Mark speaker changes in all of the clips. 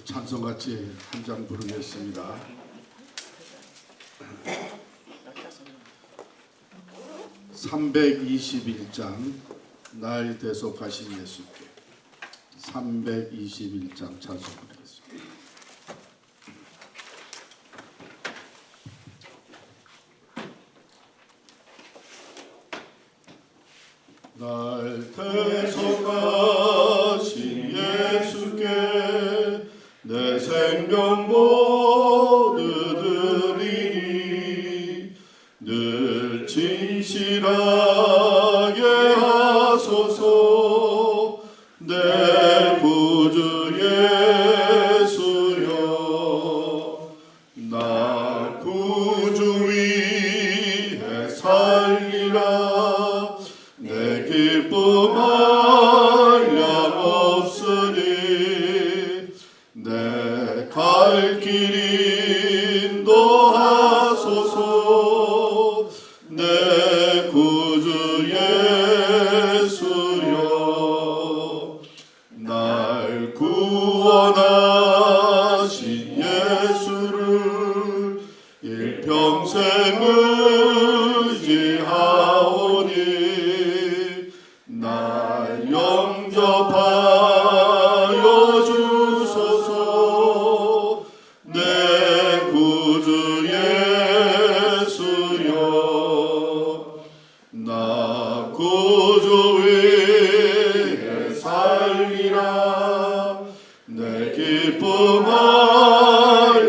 Speaker 1: 찬송같이 한 장 부르겠습니다. 321장 날 대속하신 예수께 321장 찬송 부르겠습니다. 날 대속하신 예수께 내 생명 모두 드리니 늘 진실하게 하소서 내 구주 예수여. 나 구주 위에 살리라 내 기쁨 한량없으니 내 갈 길 인도하소서 내 구주 예수여. 날 구원하신 예수를 일평생 의지하오니 날 영접하여 주소서 내 구주 예수여. 나 구주 위에 살리라 내 기쁨 한량없으니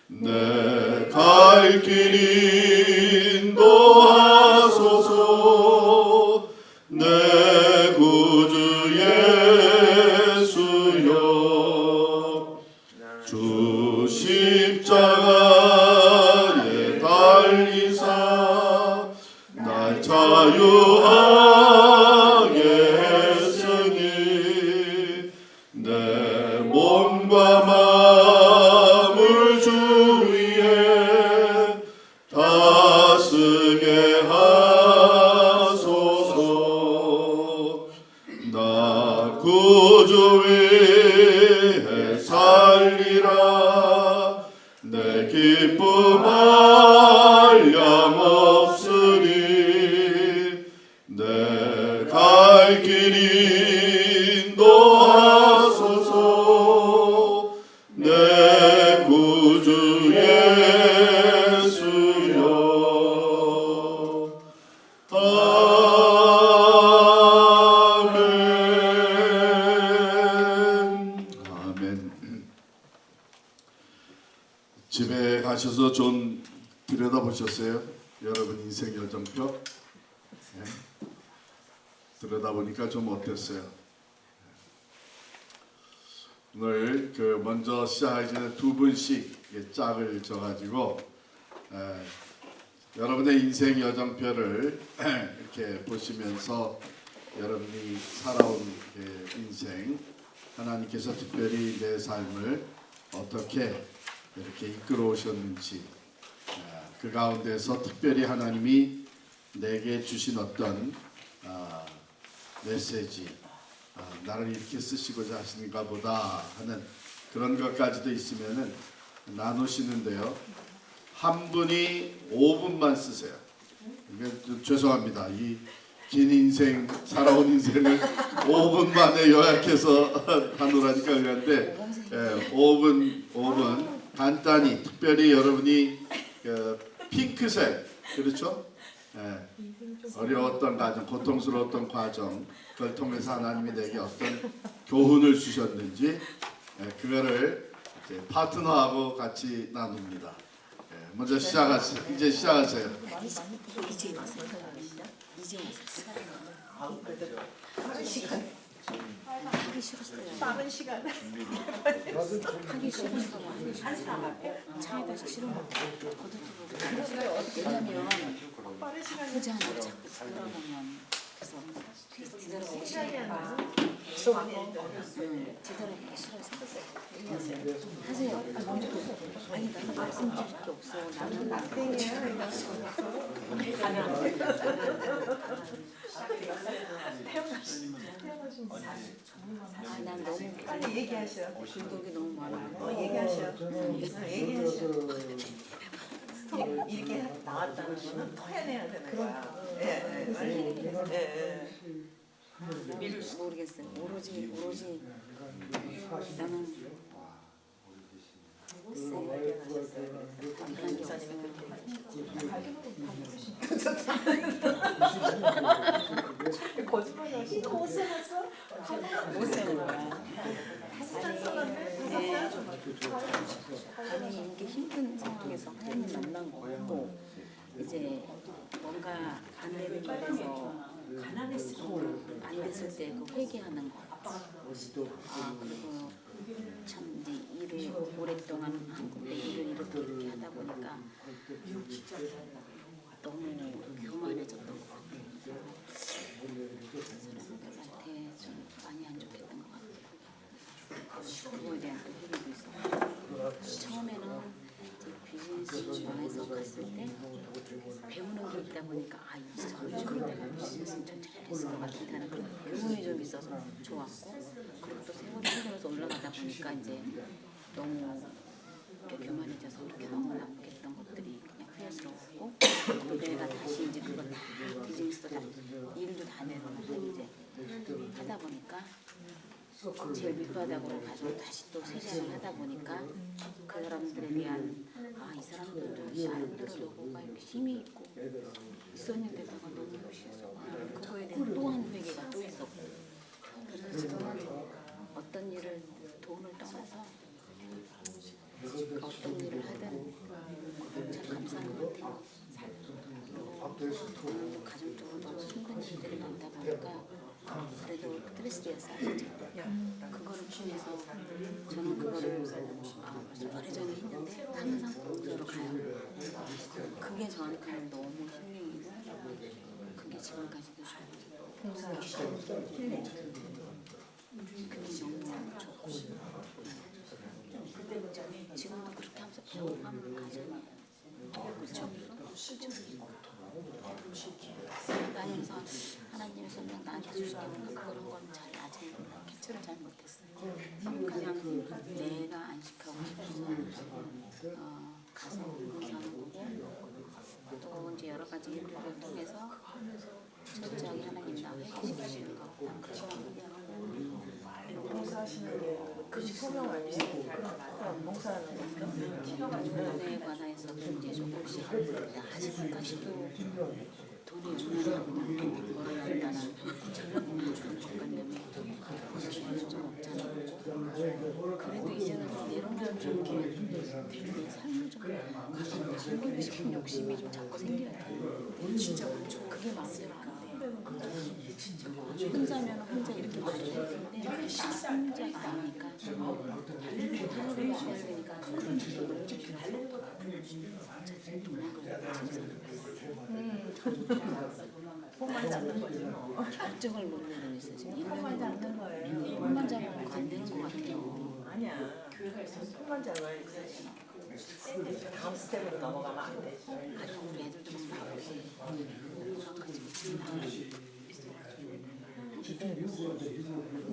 Speaker 1: 내 갈 길 인도하소서 내 구주 예수여. 주 십자가에 달리사 날 자유하게 했으니 내 몸과 마음을 주 위에 다스게 하소서. 나 구주 위에 살리라 내 기쁨 한량없으니 내 갈 길 인도하소서 내 구주 예수여. 아멘. 아멘. 집에 가셔서 좀 들여다보셨어요? 여러분 인생 여정표? 네. 들여다보니까 좀 어땠어요? 오늘 먼저 시작하기 전에 두 분씩 짝을 져가지고 여러분의 인생 여정표를 이렇게 보시면서 여러분이 살아온 인생, 하나님께서 특별히 내 삶을 어떻게 이렇게 이끌어 오셨는지, 그 가운데서 특별히 하나님이 내게 주신 어떤 메시지, 나를 이렇게 쓰시고자 하시는가 보다 하는 그런 것까지도 있으면은 나누시는데요. 한 분이 5분만 쓰세요. 죄송합니다. 이 긴 인생, 살아온 인생을 5분 만에 요약해서 하느라니까 그런데 5분 간단히, 특별히 여러분이 핑크색, 그렇죠? 어려웠던 과정, 고통스러웠던 과정, 그걸 통해서 하나님이 내게 어떤 교훈을 주셨는지 그거를 이제 파트너하고 같이 나눕니다. 먼저 시작하세요. 이제 시작하세요.
Speaker 2: 하기 싫었어요.
Speaker 3: 빠른 시간.
Speaker 2: 하기 싫었어요. 차에다 싫은 거 거두고 왜냐면
Speaker 3: 빠른 시간.
Speaker 2: 후지 하나 자꾸 들어보면 그래서 뒤돌아보기 싫어요. 뒤돌아보기 싫어서 하세요. 아니 나는 말씀드릴 게 없어. 나는 난 너무
Speaker 3: 빨리 얘기하셔.
Speaker 2: 중독이 너무 많아.
Speaker 3: 얘기하셔. 얘기하셔. 이렇게 나왔다는 거는 토해내야 되는 거야.
Speaker 2: 모르겠어요. 오로지 나는 그런 게 없어요.
Speaker 3: 거짓말이야. 이거 못 써놨어?
Speaker 2: 못 쓰는 거야. 아니 이게 힘든 상황에서 하나님 만난 거고 이제 뭔가 안 되는 거에서 안 됐을 때 그 회개하는 거. 그리고 참 이제 일을 오랫동안 한국에 일을 이렇게 하다 보니까 너무 교만해졌던 것 같아요. 사람들한테 좀 많이 안 좋겠던 것 같아요. 그거에 대한 또 회개도 있었고 처음에는 이제 비즈니스 전에서 갔을 때 배우는 게 있다 보니까 저런 식으로 내가 비즈니스는 좀 잘했을 것 같다는 그런 배움이 좀 있어서 좋았고 그리고 또 세월이 흘러서 올라가다 보니까 이제 너무 이렇게 교만해져서 그렇게 너무 남겠던 것들이 그냥 후회스러웠고 또 내가 다시 이제 그걸 다 비즈니스도 다 일도 다 내려놓고 이제 하다 보니까 제일 밑바닥으로 가서 다시 또 세장을 하다 보니까 그 사람들에 대한 이 사람들도 나름대로 여고가 이렇게 힘이 있고 있었는데다가 너무 무시해서 그거에 대한 또 한 회개가 또 있었고 그래서 지금은 어떤 일을 돈을 떠나서 어떤 일을 하든 참 감사한 것 같아요. 그리고 가정적으로 너무 힘든 일들이 많다 보니까 그래도 스트레스가 쌓이죠. 그거를 통해서 저는 그거를 벌써 오래전에 했는데 항상 봉사로 가요. 그게 저한테는 너무 힐링이고 그게 지금까지도 좋아요. 그게 너무 좋고 지금도 그렇게 하면서 배워가면 가잖아요. 그렇죠? 다니면서 하나님의 성령 나한테 주신 게 뭔가 그런 건 잘 아직 캐치를 잘 못했어요. 그냥 내가 안식하고 싶어서 가서 봉사하는 거고 또 이제 여러 가지 일들을 통해서 철저하게 하나님 나 회개시키시는 거 그런 거
Speaker 3: 봉사하시는 게 소명 아니에요? 봉사하는 거.
Speaker 2: 돈에 관해서 이제 조금씩 아직까지도 돈이 얼마나 그냥 벌어야 한다는 그런 관념이 좀 없잖아요. 그래도 이제는 내려놓는 좀 내 삶을 좀 살고 싶은 욕심이 좀 자꾸 생겨야 돼. 진짜 그게 마음대로 안 돼. 혼자면 혼자 이렇게 말을 했는데 혼자가 아니니까 하루를 쉬어야 되니까 그런 것도 너무 필요하고
Speaker 3: 손만 잡는 거지 뭐.
Speaker 2: 결정을 못 내고 있어 지금.
Speaker 3: 손만 잡는 거예요.
Speaker 2: 손만 잡으면 안 되는 것 같아요.
Speaker 3: 아니야. 손만 잡아야지. 다음 스텝으로 넘어가면 안 되지.
Speaker 2: 아니 우리 애들도 막 나오지.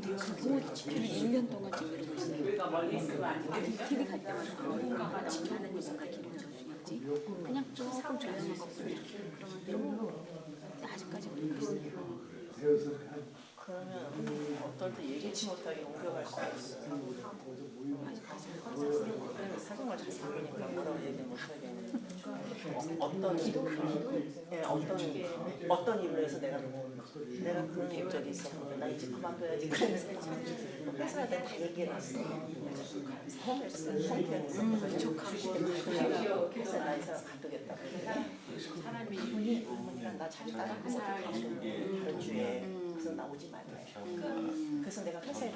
Speaker 2: 그거 지금 1년 동안 지금 이러고 있어요. TV 갈 때마다 하나님 뭔가 기분 좋으시겠지. 그냥 조금 조용한 것뿐이야. 그러면 아직까지 그러고 있어요.
Speaker 3: 그러면 어떨 때 예기치 못하게 옮겨갈 수 있어. 사정을 잘 모르니까 뭐라고 얘기 못하겠네. 어떤 일로 해서 내가 그런 목적이 있었는데 나 이제 그만둬야지 그러면서 회사에 다 얘기해놨어. 홈페이지에서 부족하고 그래서 나 이 사람 가두겠다. 이분이 어머니랑 나 자주 따라하고 다른 주에 그래서 나오지 말라. 그래서 내가 회사에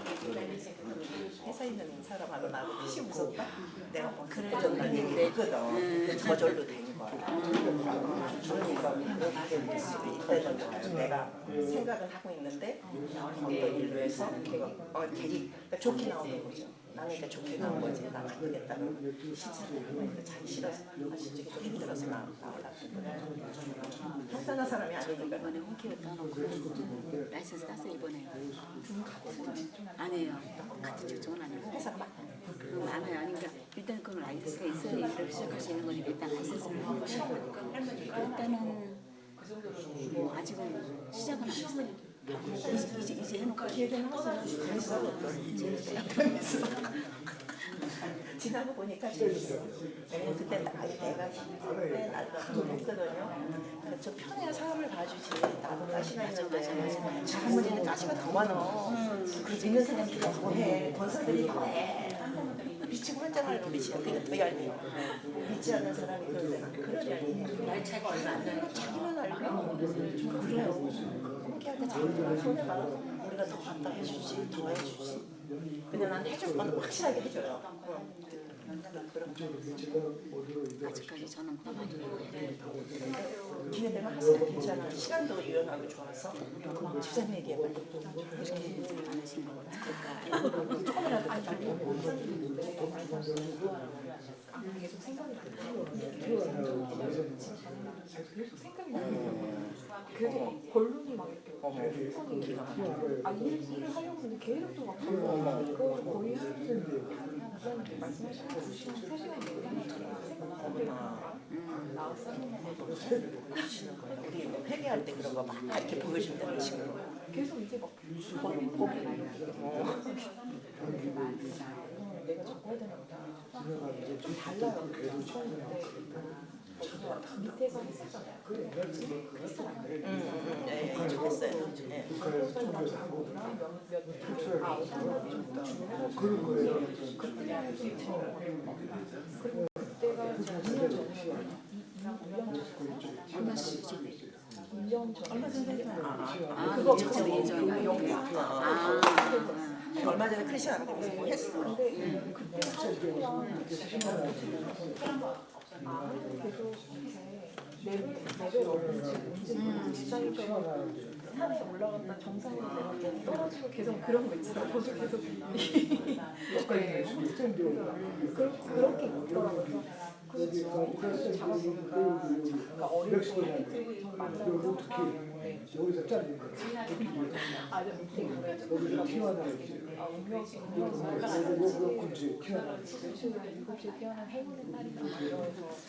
Speaker 3: 회사에 있는 사람하고 나하고 피시 무섭다. 내가 뭐 그래줬다는 얘기 있거든. 저절로 된 거야. 거야. 그러니까 될 수도 있다는 거야. 내가 생각을 하고 있는데 어떤 일로 해서 걔가 그러니까 좋게 나오는 거죠. 나는 이제 좋게 나온 거지. 나 안 되겠다는 신사를 하고 있는데 자기 싫어서 솔직히 좀 힘들어서 나오려고. 편안한 사람이 아니니까.
Speaker 2: 이번에 홈케어 따놓고 라이선스 땄어요 이번에. 안 해요. 같은 직종은 아니고
Speaker 3: 회사가 많아.
Speaker 2: 그 많아요. 아니 그러니까 일단 그 라이선스가 있어야 일을 시작할 수 있는 거니까 일단 라이선스를 하고 일단은 뭐 아직은 시작은 안 했어요. 이제 해놓고
Speaker 3: 기회는 하지만 지나고 보니까 재밌어. 왜냐면 그때 내가 힘들 때 나도 했거든요. 저 편해야 사람을 봐주지. 나도 가시나 있는데 지금은 가시가 더 많아. 그래서 있는 사람들이 더해. 권사들이 더해. 미치고 환장할 노릇이야. 그게 더 얄미워. 믿지 않는 사람이 그럴 때는 그런 얄미워. 날 차가 얼마 안 나요. 자기만 알고 그래요. 함께할 때 자기가 손해가 우리가 더 갖다 해주지, 더 해주지. 근데 난 해줄 건 확실하게 해줘요.
Speaker 2: 아직까지 저는 더 많이 배워야 돼요.
Speaker 3: 기회 되면 하세요. 괜찮아. 시간도 유연하고 좋아서 집사님 얘기해봐.
Speaker 2: 그렇게 안 하신 것 같아요.
Speaker 3: 조금이라도 알고.
Speaker 4: 계속 생각이 계속 생각이 나요. 그래도 본론이 막 이렇게 손이 기가 일을 하려고 하는데 계획도 막 그거 거의 한 말씀하신 2시간, 3시간 얘기하니까
Speaker 3: 우리 뭐 회계할 때 그런 거 막 이렇게 보여준다는 식으로.
Speaker 4: 계속 이제 막 법이 내가 적어야 되나 보다. 좀 달라요. 밑에서 했었잖아요.
Speaker 3: 했어요.
Speaker 4: 그때가 2년 전에
Speaker 3: 얼마 전에
Speaker 2: 그거 처음 예전에
Speaker 3: 얼마 전에 크리스티아나가 뭐 했어.
Speaker 4: 근데 그때 사람들이랑 계속 레벨 올리지 지상에서 산에 올라갔다 정상에 내려갔다 떨어지고 계속 그런 거 있잖아. 계속 그렇게 있더라고요. 그래서 잡아보니까 그러니까 어린 애들이 만나고
Speaker 5: 여기서 잘린 거야. 여기서 키워놔. 그렇지, 키워놔.
Speaker 4: 7시에 태어난 행운의 딸이다.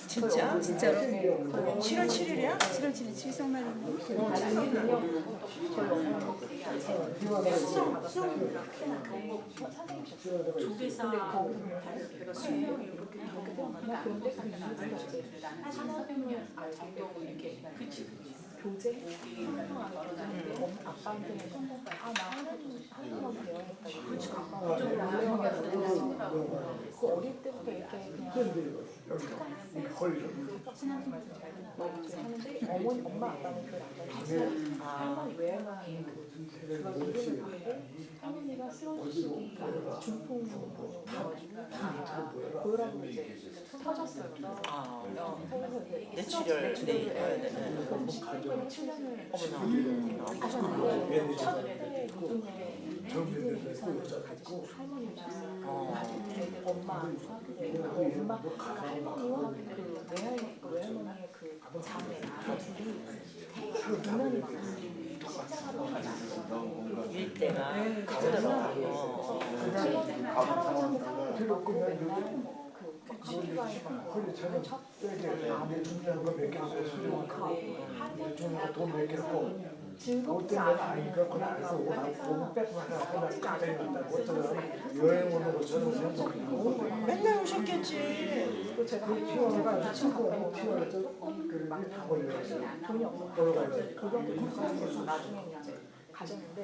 Speaker 3: 진짜? 진짜로? 7월 7일이야?
Speaker 2: 7월 7일 칠성날인데
Speaker 4: 저희 어머니 수업 받았어요. 선생님이셨어요. 조계사 내가 수영 이렇게 태어났나? 그런데 그 이유가 이제 하나님을 알고 이렇게 교제 아빠한테 나 하나님만 배워야겠다. 아빠가 그 어릴 때부터 이렇게 그냥 하는데 엄마 아빠는 그걸 안 가르치고 할머니 외할머니 그걸 이름을 받고 할머니가 쓰러지시기 중풍으로 가가지고 보혈하고 이제 터졌어요.
Speaker 3: 뇌출혈.
Speaker 4: 치료를 7년을 하셨는데 첫째 이분의 유산을 가지고 할머니 오셨어요. 엄마 할머니와 그 외할머니의 그 자매 둘이 되게 불면이 많았어요. 십자가로 가지고
Speaker 3: 일대가
Speaker 4: 그래서 할아버지한테 상을 받고 맨날 치료가에 첫
Speaker 5: 돈몇 개 넣고
Speaker 4: 즐겁지
Speaker 5: 어떤 데는 아니까 그냥 가서 돈 빼고 하나 여행 오는 거 저는
Speaker 3: 맨날 오셨겠지.
Speaker 4: 또 제가
Speaker 5: 피워가 친구가 피워가 그걸 다 걸려요.
Speaker 4: 돈이 없어서 고등학교 가서 나중에 이제 가졌는데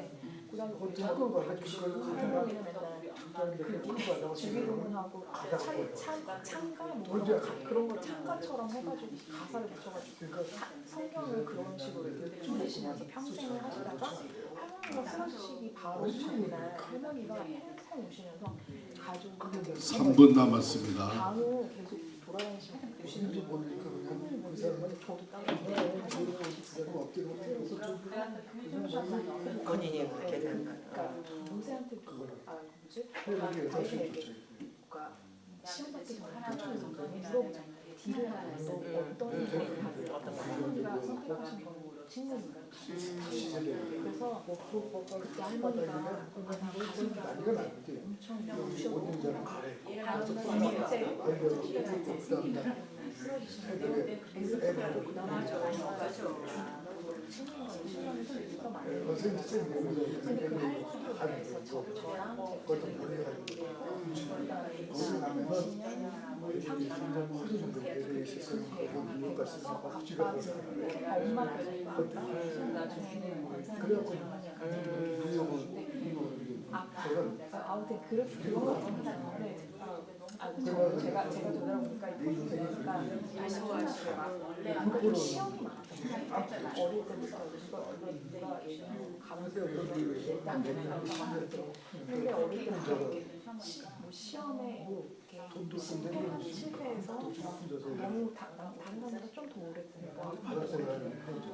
Speaker 4: 고등학교
Speaker 5: 작은 거 가지고
Speaker 4: 할머니는 맨날 주기도문하고 창가 뭐 그런 거 창가처럼 해가지고 가사를 붙여가지고 성경을 그런 식으로 읽으시면서 평생을 하시다가 할머니가 쓰러지시기 바로 전날 할머니가 평생 오시면서 가족
Speaker 1: 3분 남았습니다.
Speaker 4: 간호 계속 돌아다니시면서 오시는지 모르니까
Speaker 5: 그 사람은
Speaker 4: 저도 따로
Speaker 3: 본인이 그렇게 된 거야.
Speaker 4: 그러니까 동생한테 뭐지?
Speaker 5: 회복이 더
Speaker 4: 아이들에게
Speaker 5: 좋지.
Speaker 4: 그러니까 시험 받기 전에 물어보잖아요. 딜을 하면서 어떤 딜을 받을 어떤 할머니가 선택하신 건 친구인가? 그래서 그때 할머니가 가슴이
Speaker 5: 난리가 나는데
Speaker 4: 엄청
Speaker 5: 모든 사람
Speaker 4: 다음 날 쓰러지시는데 엑스트라도 그다음에 근데 그 할머니에서 저랑 엄마가 아무튼 그런 거 있었는데 제가 되돌아보니까 이거 시험이 많았어요. 어릴 때부터 누가 예전에 가면서 일단 근데 어릴 때부터 이렇게 뭐 시험에 이렇게 실패해서 너무 다른 사람보다 좀 더 오래 공부하고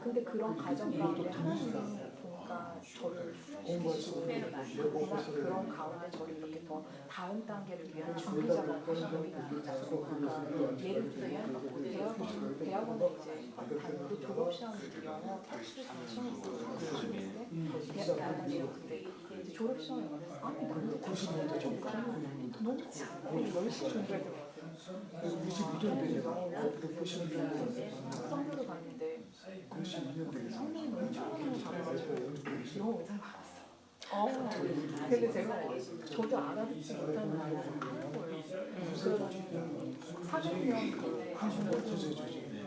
Speaker 4: 근데 그런 과정 가운데 하나님이 보니까 저를 수련시키고 그런 가운데 저를 이렇게 더 다음 단계를 위한 준비 작업을 하시고 그러니까 예를 들면 대학원에 이제 다니고 졸업 시험이 영어 탈출 시험이 있었는데 근데 졸업 시험에 아니 나는 탈출을 좀 너무 열심히 준비할 것 같아요. 성교를 갔는데 선생님이 엄청 잘해가지고 영어 의사를 받았어. 근데 제가 저도 알아듣지 못하는 말을 하는 거예요. 그러더니 400명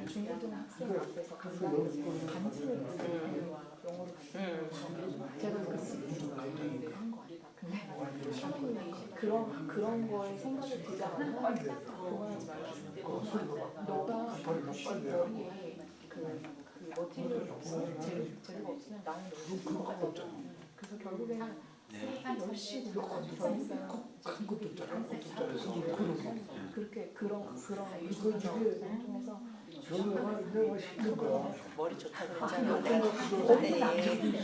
Speaker 4: 중고등 학생 앞에서 강단에서 간증을 했어요. 영어를 간증을 제가 그랬는데 한 거 아니다. 근데 선생님이 그런 거에 생각을 들지 않으면 교환하지 말랬어요. 너가 머리에 그 머티리얼이 없으면 재료가 없으면 나는 너무 쓸것 같다. 그래서 결국에는 10시 공부하니까 그렇게 그런 통해서
Speaker 3: 머리 좋다고 그러잖아.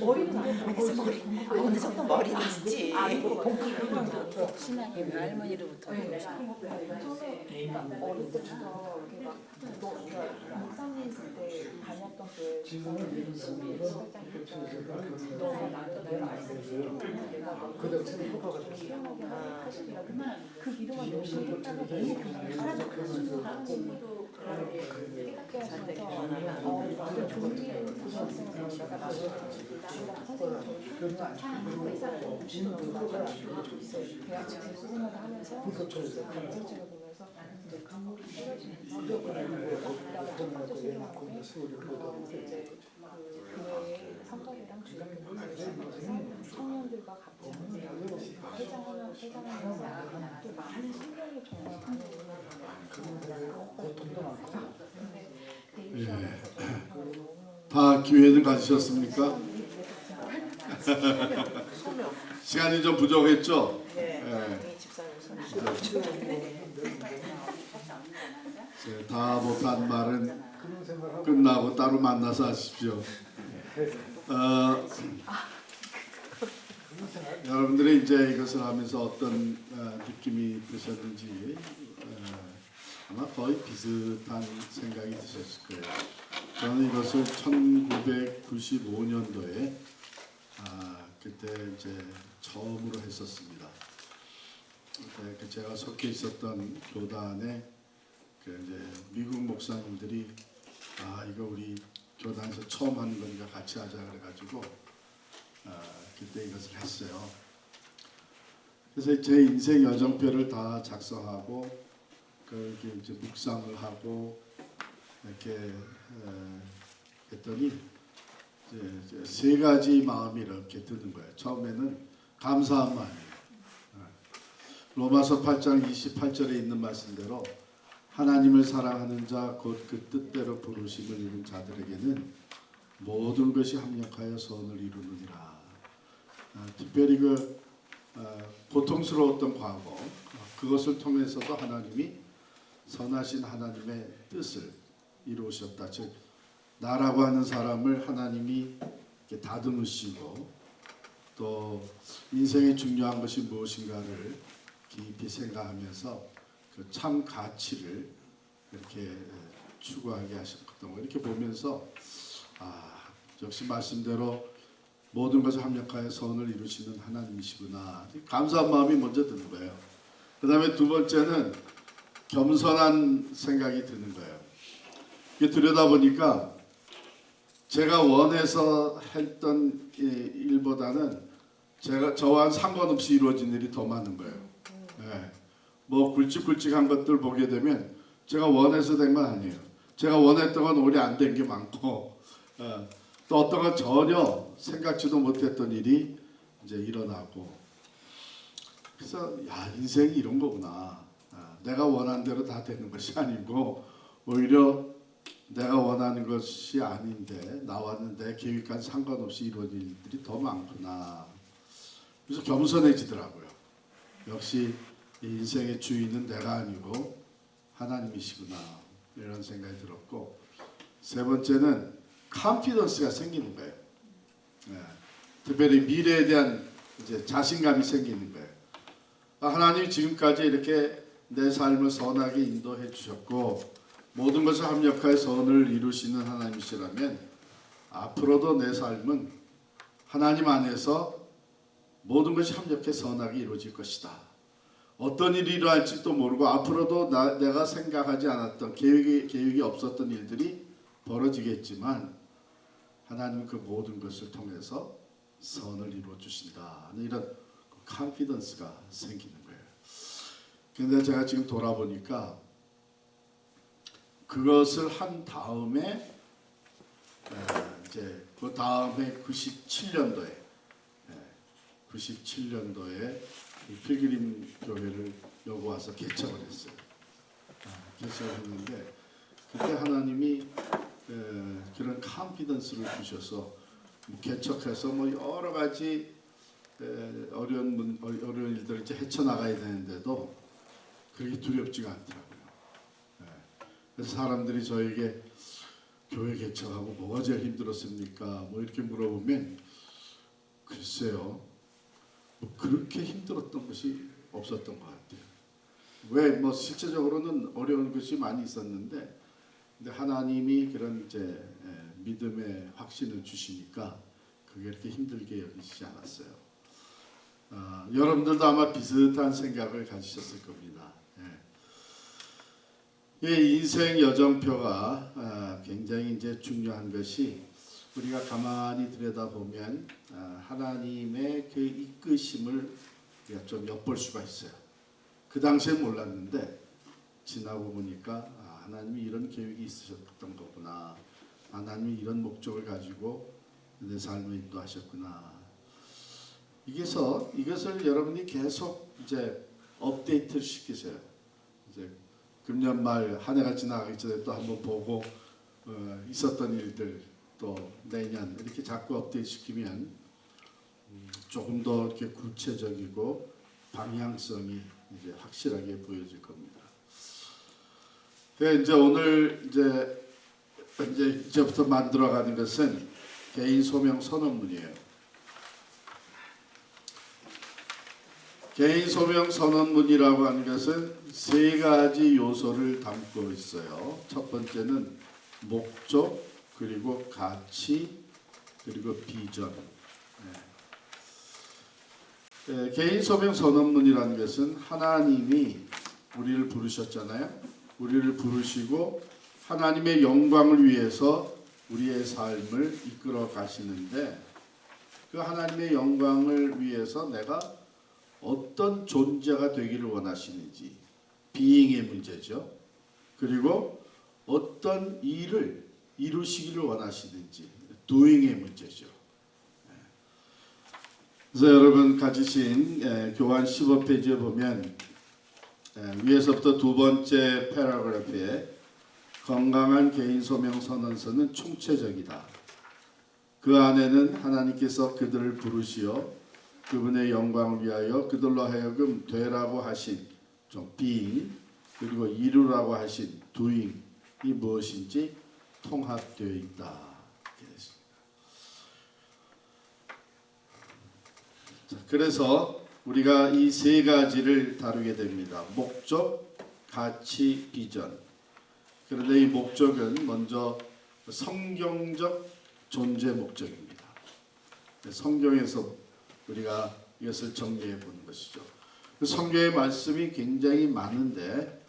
Speaker 4: 머리는 아니고
Speaker 3: 어느 정도 머리는 있지.
Speaker 2: 신랑이 할머니로부터
Speaker 4: 처음에 어릴 때부터 이렇게 막 목사님 그때 다녔던 교회 너가 나를 내가 알고 내가
Speaker 5: 그다음 새로 뽑아가지고
Speaker 4: 시원하게 하시리라. 근데 그 기도만 열심히 했다가 너무 교회를 하나님도 깨닫게 하시면서 나도 좋은 일을 고등학생을 내가 나중에 선생님 대학 재수 생활을 하면서 간증책을 보면서 이제 눈물이 쏟아지면서 그다음에 첫 번째 수련하는데 이제 그 교회의 성가대랑 주장교회에서 청년들과 같이 회장하면서 또 많은 신경이 정말 많이
Speaker 1: 다 기회는 가지셨습니까? 시간이 좀 부족했죠?
Speaker 3: 네.
Speaker 1: 다 못한 말은 끝나고 따로 만나서 하십시오. 여러분들이 이제 이것을 하면서 어떤 느낌이 드셨는지 아마 거의 비슷한 생각이 드셨을 거예요. 저는 이것을 1995년도에 그때 이제 처음으로 했었습니다. 그때 제가 속해 있었던 교단에 그 이제 미국 목사님들이 이거 우리 교단에서 처음 하는 거니까 같이 하자 그래가지고 그때 이것을 했어요. 그래서 제 인생 여정표를 다 작성하고 그렇게 이제 묵상을 하고 이렇게 했더니 이제 세 가지 마음이 이렇게 드는 거예요. 처음에는 감사한 마음이에요. 로마서 8장 28절에 있는 말씀대로 하나님을 사랑하는 자 곧 그 뜻대로 부르심을 입은 자들에게는 모든 것이 합력하여 선을 이루느니라. 특별히 그 고통스러웠던 과거 그것을 통해서도 하나님이 선하신 하나님의 뜻을 이루셨다. 즉 나라고 하는 사람을 하나님이 이렇게 다듬으시고 또 인생의 중요한 것이 무엇인가를 깊이 생각하면서 그 참 가치를 이렇게 추구하게 하셨던 거 이렇게 보면서 역시 말씀대로 모든 것을 합력하여 선을 이루시는 하나님이시구나. 감사한 마음이 먼저 드는 거예요. 그 다음에 두 번째는 겸손한 생각이 드는 거예요. 이게 들여다보니까 제가 원해서 했던 일보다는 저와 상관없이 이루어진 일이 더 많은 거예요. 네. 뭐 굵직굵직한 것들 보게 되면 제가 원해서 된 건 아니에요. 제가 원했던 건 오히려 안 된 게 많고 또 어떤 건 전혀 생각지도 못했던 일이 이제 일어나고 그래서 인생이 이런 거구나. 내가 원하는 대로 다 되는 것이 아니고 오히려 내가 원하는 것이 아닌데 나와는 내 계획과는 상관없이 이루어질 일들이 더 많구나. 그래서 겸손해지더라고요. 역시 이 인생의 주인은 내가 아니고 하나님이시구나 이런 생각이 들었고 세 번째는 컨피던스가 생기는 거예요. 특별히 미래에 대한 이제 자신감이 생기는 거예요. 하나님이 지금까지 이렇게 내 삶을 선하게 인도해 주셨고 모든 것을 합력하여 선을 이루시는 하나님이시라면 앞으로도 내 삶은 하나님 안에서 모든 것이 합력해 선하게 이루어질 것이다. 어떤 일이 일어날지도 모르고 앞으로도 내가 생각하지 않았던 계획이 없었던 일들이 벌어지겠지만 하나님은 그 모든 것을 통해서 선을 이루어 주신다. 이런 컨피던스가 생기는 거예요. 그런데 제가 지금 돌아보니까 그것을 한 다음에 이제 그 다음에 97년도에 이 필그림 교회를 여기 와서 개척을 했어요. 개척을 했는데 그때 하나님이 그런 컨피던스를 주셔서 개척해서 뭐 여러 가지 어려운 일들을 이제 헤쳐나가야 되는데도 그게 두렵지가 않더라고요. 그래서 사람들이 저에게 교회 개척하고 뭐가 제일 힘들었습니까? 뭐 이렇게 물어보면 글쎄요. 뭐 그렇게 힘들었던 것이 없었던 것 같아요. 왜 뭐 실제적으로는 어려운 것이 많이 있었는데 근데 하나님이 그런 이제 믿음의 확신을 주시니까 그게 이렇게 힘들게 여기시지 않았어요. 여러분들도 아마 비슷한 생각을 가지셨을 겁니다. 이 인생 여정표가 굉장히 이제 중요한 것이 우리가 가만히 들여다보면 하나님의 그 이끄심을 우리가 좀 엿볼 수가 있어요. 그 당시에 몰랐는데 지나고 보니까 하나님이 이런 계획이 있으셨던 거구나. 하나님이 이런 목적을 가지고 내 삶을 인도하셨구나. 이것을 여러분이 계속 이제 업데이트를 시키세요. 이제 금년 말 한 해가 지나가기 전에 또 한번 보고 있었던 일들 또 내년 이렇게 자꾸 업데이트 시키면 조금 더 이렇게 구체적이고 방향성이 이제 확실하게 보여질 겁니다. 이제 오늘 이제부터 만들어가는 것은 개인 소명 선언문이에요. 개인 소명 선언문이라고 하는 것은 세 가지 요소를 담고 있어요. 첫 번째는 목적, 그리고 가치, 그리고 비전. 개인 소명 선언문이라는 것은 하나님이 우리를 부르셨잖아요. 우리를 부르시고 하나님의 영광을 위해서 우리의 삶을 이끌어 가시는데 그 하나님의 영광을 위해서 내가 어떤 존재가 되기를 원하시는지 비잉의 문제죠. 그리고 어떤 일을 이루시기를 원하시는지 doing의 문제죠. 그래서 여러분 가지신 교환 15페이지에 보면 위에서부터 두 번째 패러그래프에 건강한 개인 소명 선언서는 총체적이다. 그 안에는 하나님께서 그들을 부르시어 그분의 영광을 위하여 그들로 하여금 되라고 하신 좀 being 그리고 이루라고 하신 doing 이 무엇인지 통합되어 있다. 이렇게 됐습니다. 자, 그래서 우리가 이 세 가지를 다루게 됩니다. 목적, 가치, 비전. 그런데 이 목적은 먼저 성경적 존재 목적입니다. 성경에서 우리가 이것을 정리해 보는 것이죠. 성경의 말씀이 굉장히 많은데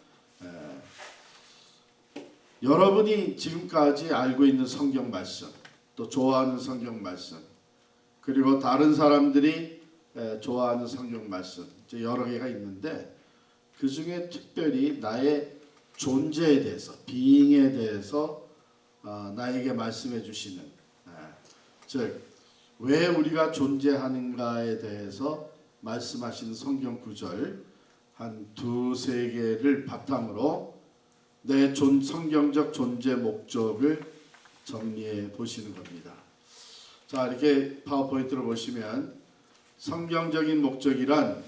Speaker 1: 여러분이 지금까지 알고 있는 성경 말씀, 또 좋아하는 성경 말씀, 그리고 다른 사람들이 좋아하는 성경 말씀, 이제 여러 개가 있는데 그 중에 특별히 나의 존재에 대해서, being에 대해서 나에게 말씀해 주시는, 즉 왜 우리가 존재하는가에 대해서 말씀하시는 성경 구절 한 두세 개를 바탕으로 내 성경적 존재 목적을 정리해 보시는 겁니다. 자, 이렇게 파워포인트를 보시면 성경적인 목적이란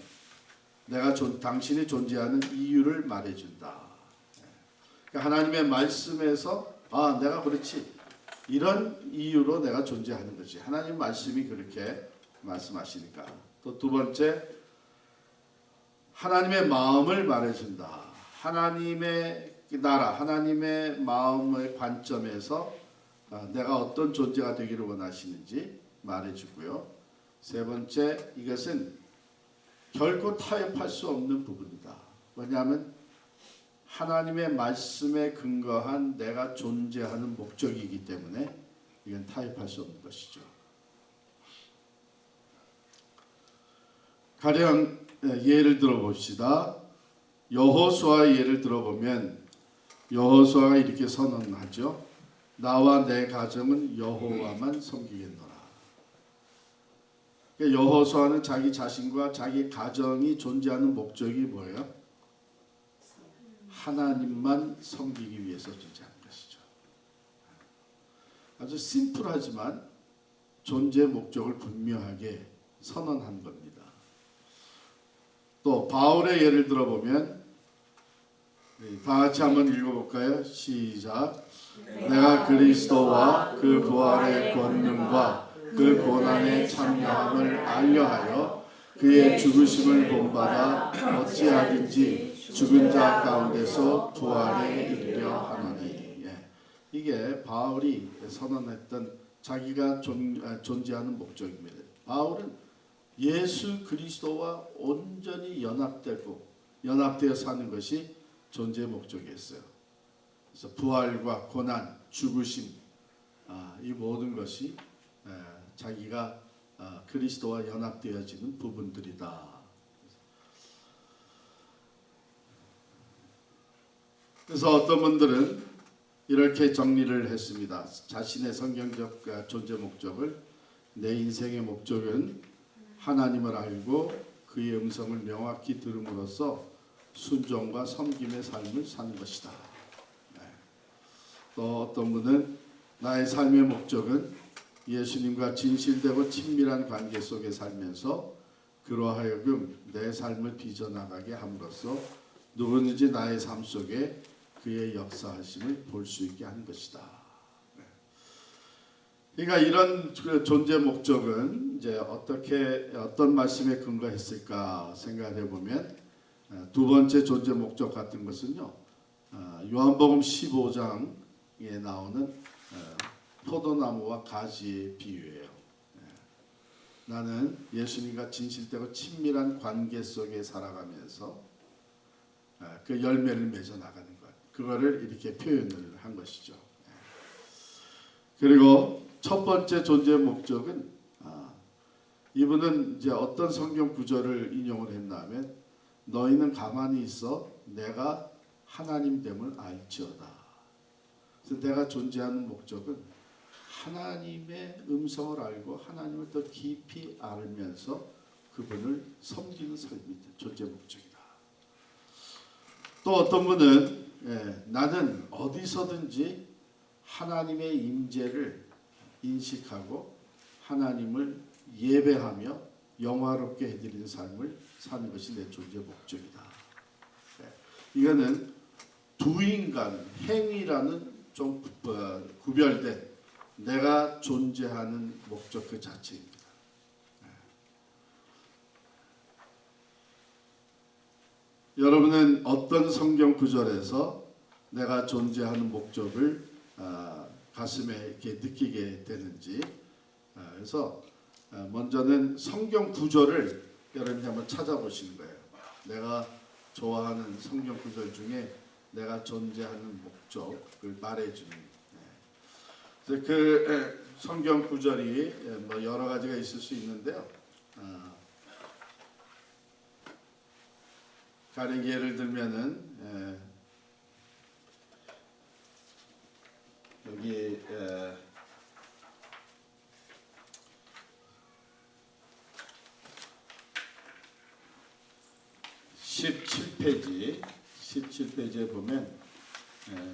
Speaker 1: 내가 당신이 존재하는 이유를 말해준다. 그러니까 하나님의 말씀에서 내가 그렇지, 이런 이유로 내가 존재하는 거지. 하나님 말씀이 그렇게 말씀하시니까. 또 두 번째, 하나님의 마음을 말해준다. 하나님의 나라, 하나님의 마음의 관점에서 내가 어떤 존재가 되기를 원하시는지 말해주고요. 세 번째, 이것은 결코 타협할 수 없는 부분이다. 왜냐하면 하나님의 말씀에 근거한 내가 존재하는 목적이기 때문에 이건 타협할 수 없는 것이죠. 가령 예를 들어봅시다. 여호수아의 예를 들어보면 여호수아가 이렇게 선언하죠. 나와 내 가정은 여호와만 섬기겠노라. 여호수아는 자기 자신과 자기 가정이 존재하는 목적이 뭐예요? 하나님만 섬기기 위해서 존재하는 것이죠. 아주 심플하지만 존재 목적을 분명하게 선언한 겁니다. 또 바울의 예를 들어보면 다 같이 한번 읽어볼까요? 시작. 내가 그리스도와 그 부활의 권능과 그 고난의 참여함을 알려하여 그의 죽으심을 본받아 어찌하든지 죽은 자 가운데서 부활에 이르려 하노니. 이게 바울이 선언했던 자기가 존재하는 목적입니다. 바울은 예수 그리스도와 온전히 연합되어 사는 것이 존재 목적이었어요. 그래서 부활과 고난, 죽으심, 이 모든 것이 자기가 그리스도와 연합되어지는 부분들이다. 그래서 어떤 분들은 이렇게 정리를 했습니다. 자신의 성경적 존재 목적을, 내 인생의 목적은 하나님을 알고 그의 음성을 명확히 들음으로써 순종과 섬김의 삶을 사는 것이다. 또 어떤 분은 나의 삶의 목적은 예수님과 진실되고 친밀한 관계 속에 살면서 그로 하여금 내 삶을 빚어나가게 함으로써 누구든지 나의 삶 속에 그의 역사하심을 볼 수 있게 하는 것이다. 그러니까 이런 존재 목적은 이제 어떤 말씀에 근거했을까 생각해 보면 두 번째 존재 목적 같은 것은요, 요한복음 15장에 나오는 포도나무와 가지의 비유예요. 나는 예수님과 진실되고 친밀한 관계 속에 살아가면서 그 열매를 맺어 나가는 것, 그거를 이렇게 표현을 한 것이죠. 그리고 첫 번째 존재 목적은 이분은 이제 어떤 성경 구절을 인용을 했냐면 너희는 가만히 있어 내가 하나님됨을 알지어다. 그래서 내가 존재하는 목적은 하나님의 음성을 알고 하나님을 더 깊이 알면서 그분을 섬기는 삶이 존재 목적이다. 또 어떤 분은 나는 어디서든지 하나님의 임재를 인식하고 하나님을 예배하며 영화롭게 해드리는 삶을 사는 것이 내 존재 목적이다. 이거는 doing과는 행위라는 좀 구별된 내가 존재하는 목적 그 자체입니다. 여러분은 어떤 성경 구절에서 내가 존재하는 목적을 가슴에 이렇게 느끼게 되는지, 그래서 먼저는 성경 구절을 여러분이 한번 찾아보시는 거예요. 내가 좋아하는 성경 구절 중에 내가 존재하는 목적을 말해주는. 그래서 그 성경 구절이 뭐 여러 가지가 있을 수 있는데요. 가령 예를 들면은 여기 17페이지에 보면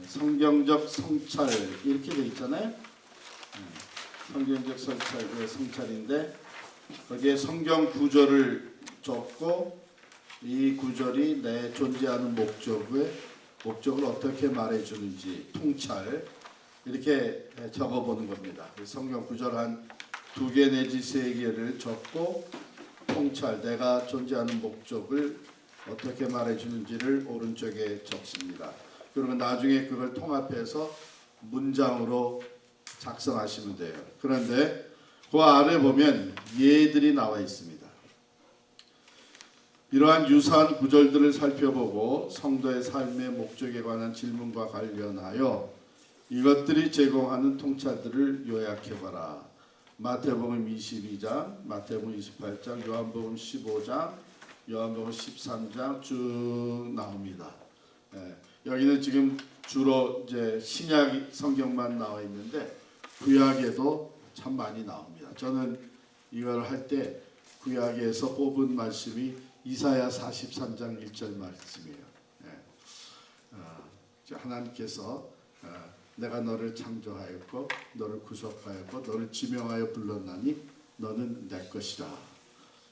Speaker 1: 성경적 성찰 이렇게 돼 있잖아요. 성경적 성찰인데 거기에 성경 구절을 적고 이 구절이 내 존재하는 목적을 어떻게 말해주는지 통찰 이렇게 적어보는 겁니다. 성경 구절 한 2개 내지 3개를 적고 통찰 내가 존재하는 목적을 어떻게 말해주는지를 오른쪽에 적습니다. 그러면 나중에 그걸 통합해서 문장으로 작성하시면 돼요. 그런데 그 아래 보면 예들이 나와 있습니다. 이러한 유사한 구절들을 살펴보고 성도의 삶의 목적에 관한 질문과 관련하여 이것들이 제공하는 통찰들을 요약해봐라. 마태복음 22장, 마태복음 28장, 요한복음 15장, 요한복음 13장 쭉 나옵니다. 여기는 지금 주로 이제 신약 성경만 나와 있는데 구약에도 참 많이 나옵니다. 저는 이걸 할 때 구약에서 뽑은 말씀이 이사야 43장 1절 말씀이에요. 하나님께서 내가 너를 창조하였고 너를 구속하였고 너를 지명하여 불렀나니 너는 내 것이라.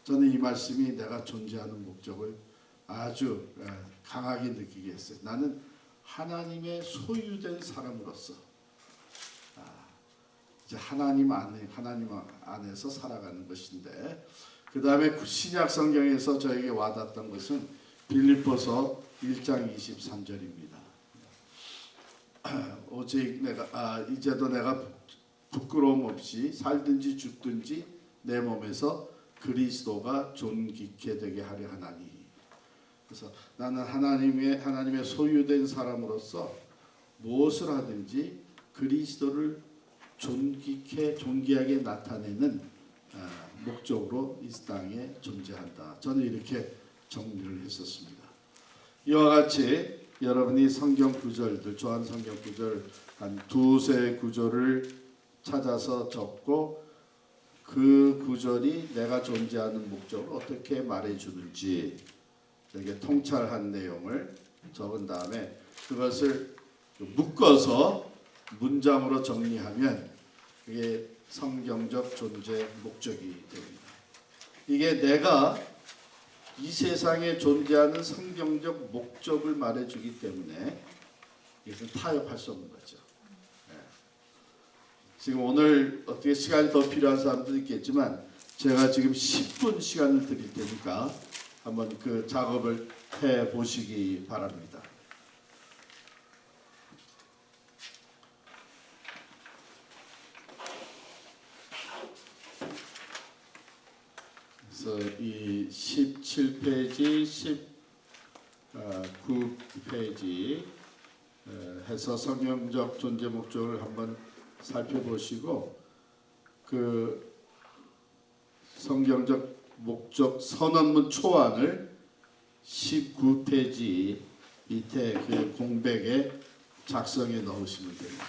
Speaker 1: 저는 이 말씀이 내가 존재하는 목적을 아주 강하게 느끼게 했어요. 나는 하나님의 소유된 사람으로서 이제 하나님 안에서 살아가는 것인데, 그 다음에 신약 성경에서 저에게 와닿았던 것은 빌립보서 1장 23절입니다. 오직 이제도 내가 부끄러움 없이 살든지 죽든지 내 몸에서 그리스도가 존귀케 되게 하려 하나니. 그래서 나는 하나님의 소유된 사람으로서 무엇을 하든지 그리스도를 존귀하게 나타내는 목적으로 이 땅에 존재한다. 저는 이렇게 정리를 했었습니다. 이와 같이 여러분이 성경 구절들, 좋아하는 성경 구절 한 2-3 구절을 찾아서 적고 그 구절이 내가 존재하는 목적을 어떻게 말해주는지 이렇게 통찰한 내용을 적은 다음에 그것을 묶어서 문장으로 정리하면 그게 성경적 존재 목적이 됩니다. 이게 내가 이 세상에 존재하는 성경적 목적을 말해주기 때문에 이것은 타협할 수 없는 거죠. 지금 오늘 어떻게 시간이 더 필요한 사람도 있겠지만 제가 지금 10분 시간을 드릴 테니까 한번 그 작업을 해 보시기 바랍니다. 그래서 이 17페이지, 19페이지 해서 성경적 존재 목적을 한번 살펴보시고 그 성경적 목적 선언문 초안을 19페이지 밑에 그 공백에 작성해 넣으시면 됩니다.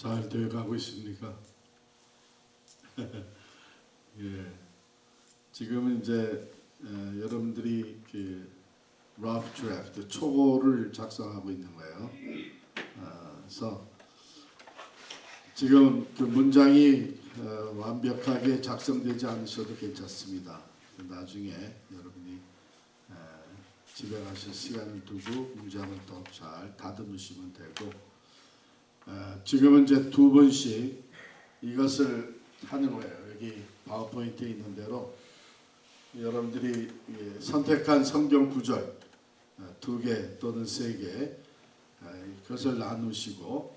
Speaker 1: 잘 되어가고 있습니까? 예, 지금은 이제 여러분들이 그 rough draft 초고를 작성하고 있는 거예요. 그래서 지금 그 문장이 완벽하게 작성되지 않으셔도 괜찮습니다. 나중에 여러분이 집에 가실 시간을 두고 문장을 더 잘 다듬으시면 되고, 지금은 이제 두 번씩 이것을 하는 거예요. 여기 파워포인트에 있는 대로 여러분들이 선택한 성경 구절 2개 또는 3개 그것을 나누시고,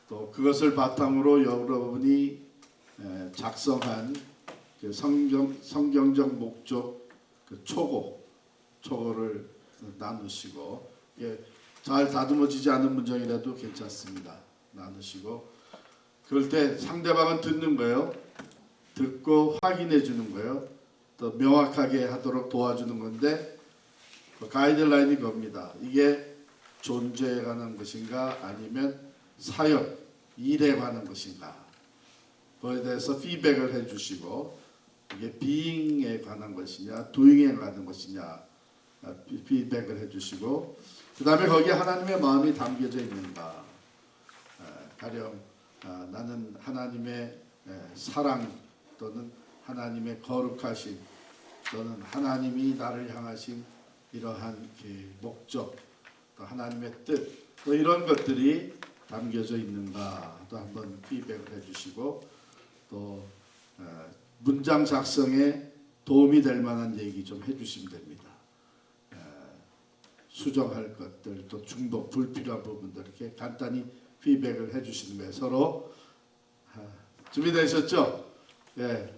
Speaker 1: 또 그것을 바탕으로 여러분이 작성한 그 성경적 목적 그 초고를 나누시고, 잘 다듬어지지 않은 문장이라도 괜찮습니다. 나누시고, 그럴 때 상대방은 듣는 거예요. 듣고 확인해 주는 거예요. 또 명확하게 하도록 도와주는 건데, 그 가이드라인이 겁니다. 이게 존재에 관한 것인가 아니면 사역, 일에 관한 것인가, 그에 대해서 피드백을 해주시고, 이게 being에 관한 것이냐 doing에 관한 것이냐 피드백을 해주시고, 그 다음에 거기에 하나님의 마음이 담겨져 있는가, 가령 나는 하나님의 사랑 또는 하나님의 거룩하심 또는 하나님이 나를 향하신 이러한 목적, 또 하나님의 뜻, 또 이런 것들이 담겨져 있는가 또 한번 피드백을 해주시고, 또 문장 작성에 도움이 될 만한 얘기 좀 해주시면 됩니다. 수정할 것들, 또 중복 불필요한 부분들 이렇게 간단히 피드백을 해주시는 거예요. 서로 준비되셨죠? 예,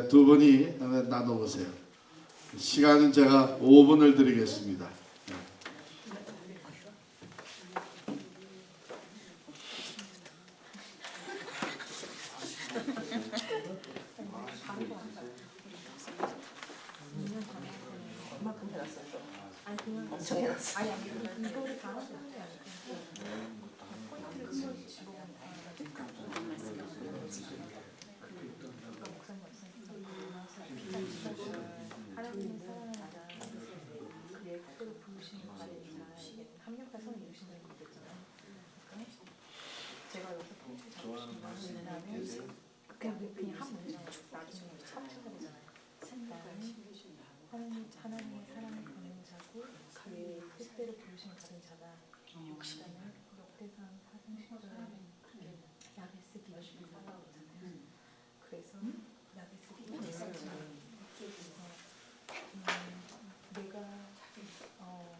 Speaker 1: 두 분이 한번 나눠보세요. 시간은 제가 5분을 드리겠습니다.
Speaker 3: 얼마큼 해놨어요?
Speaker 4: 아니 그냥
Speaker 3: 엄청 해놨어.
Speaker 4: 아니 이거를 다 하는 게 아니고 포인트를 한 번씩 집어가는 하나님은 사랑하다 그의 뜻대로 부르심을 받은 자에게 합력해서 이루신다는 거겠잖아요. 제가 여기서 포인트 잡고 싶은 거는 뭐냐면 그냥 한 문장 나중에 3차가 되잖아요. 하나님의 사랑을 받는 자고 그의 뜻대로 부르심을 받은 자다. 그다음에 역대상 4장 10절에 야베스 기업이 살아오잖아요. 그래서 야베스 기업이 내가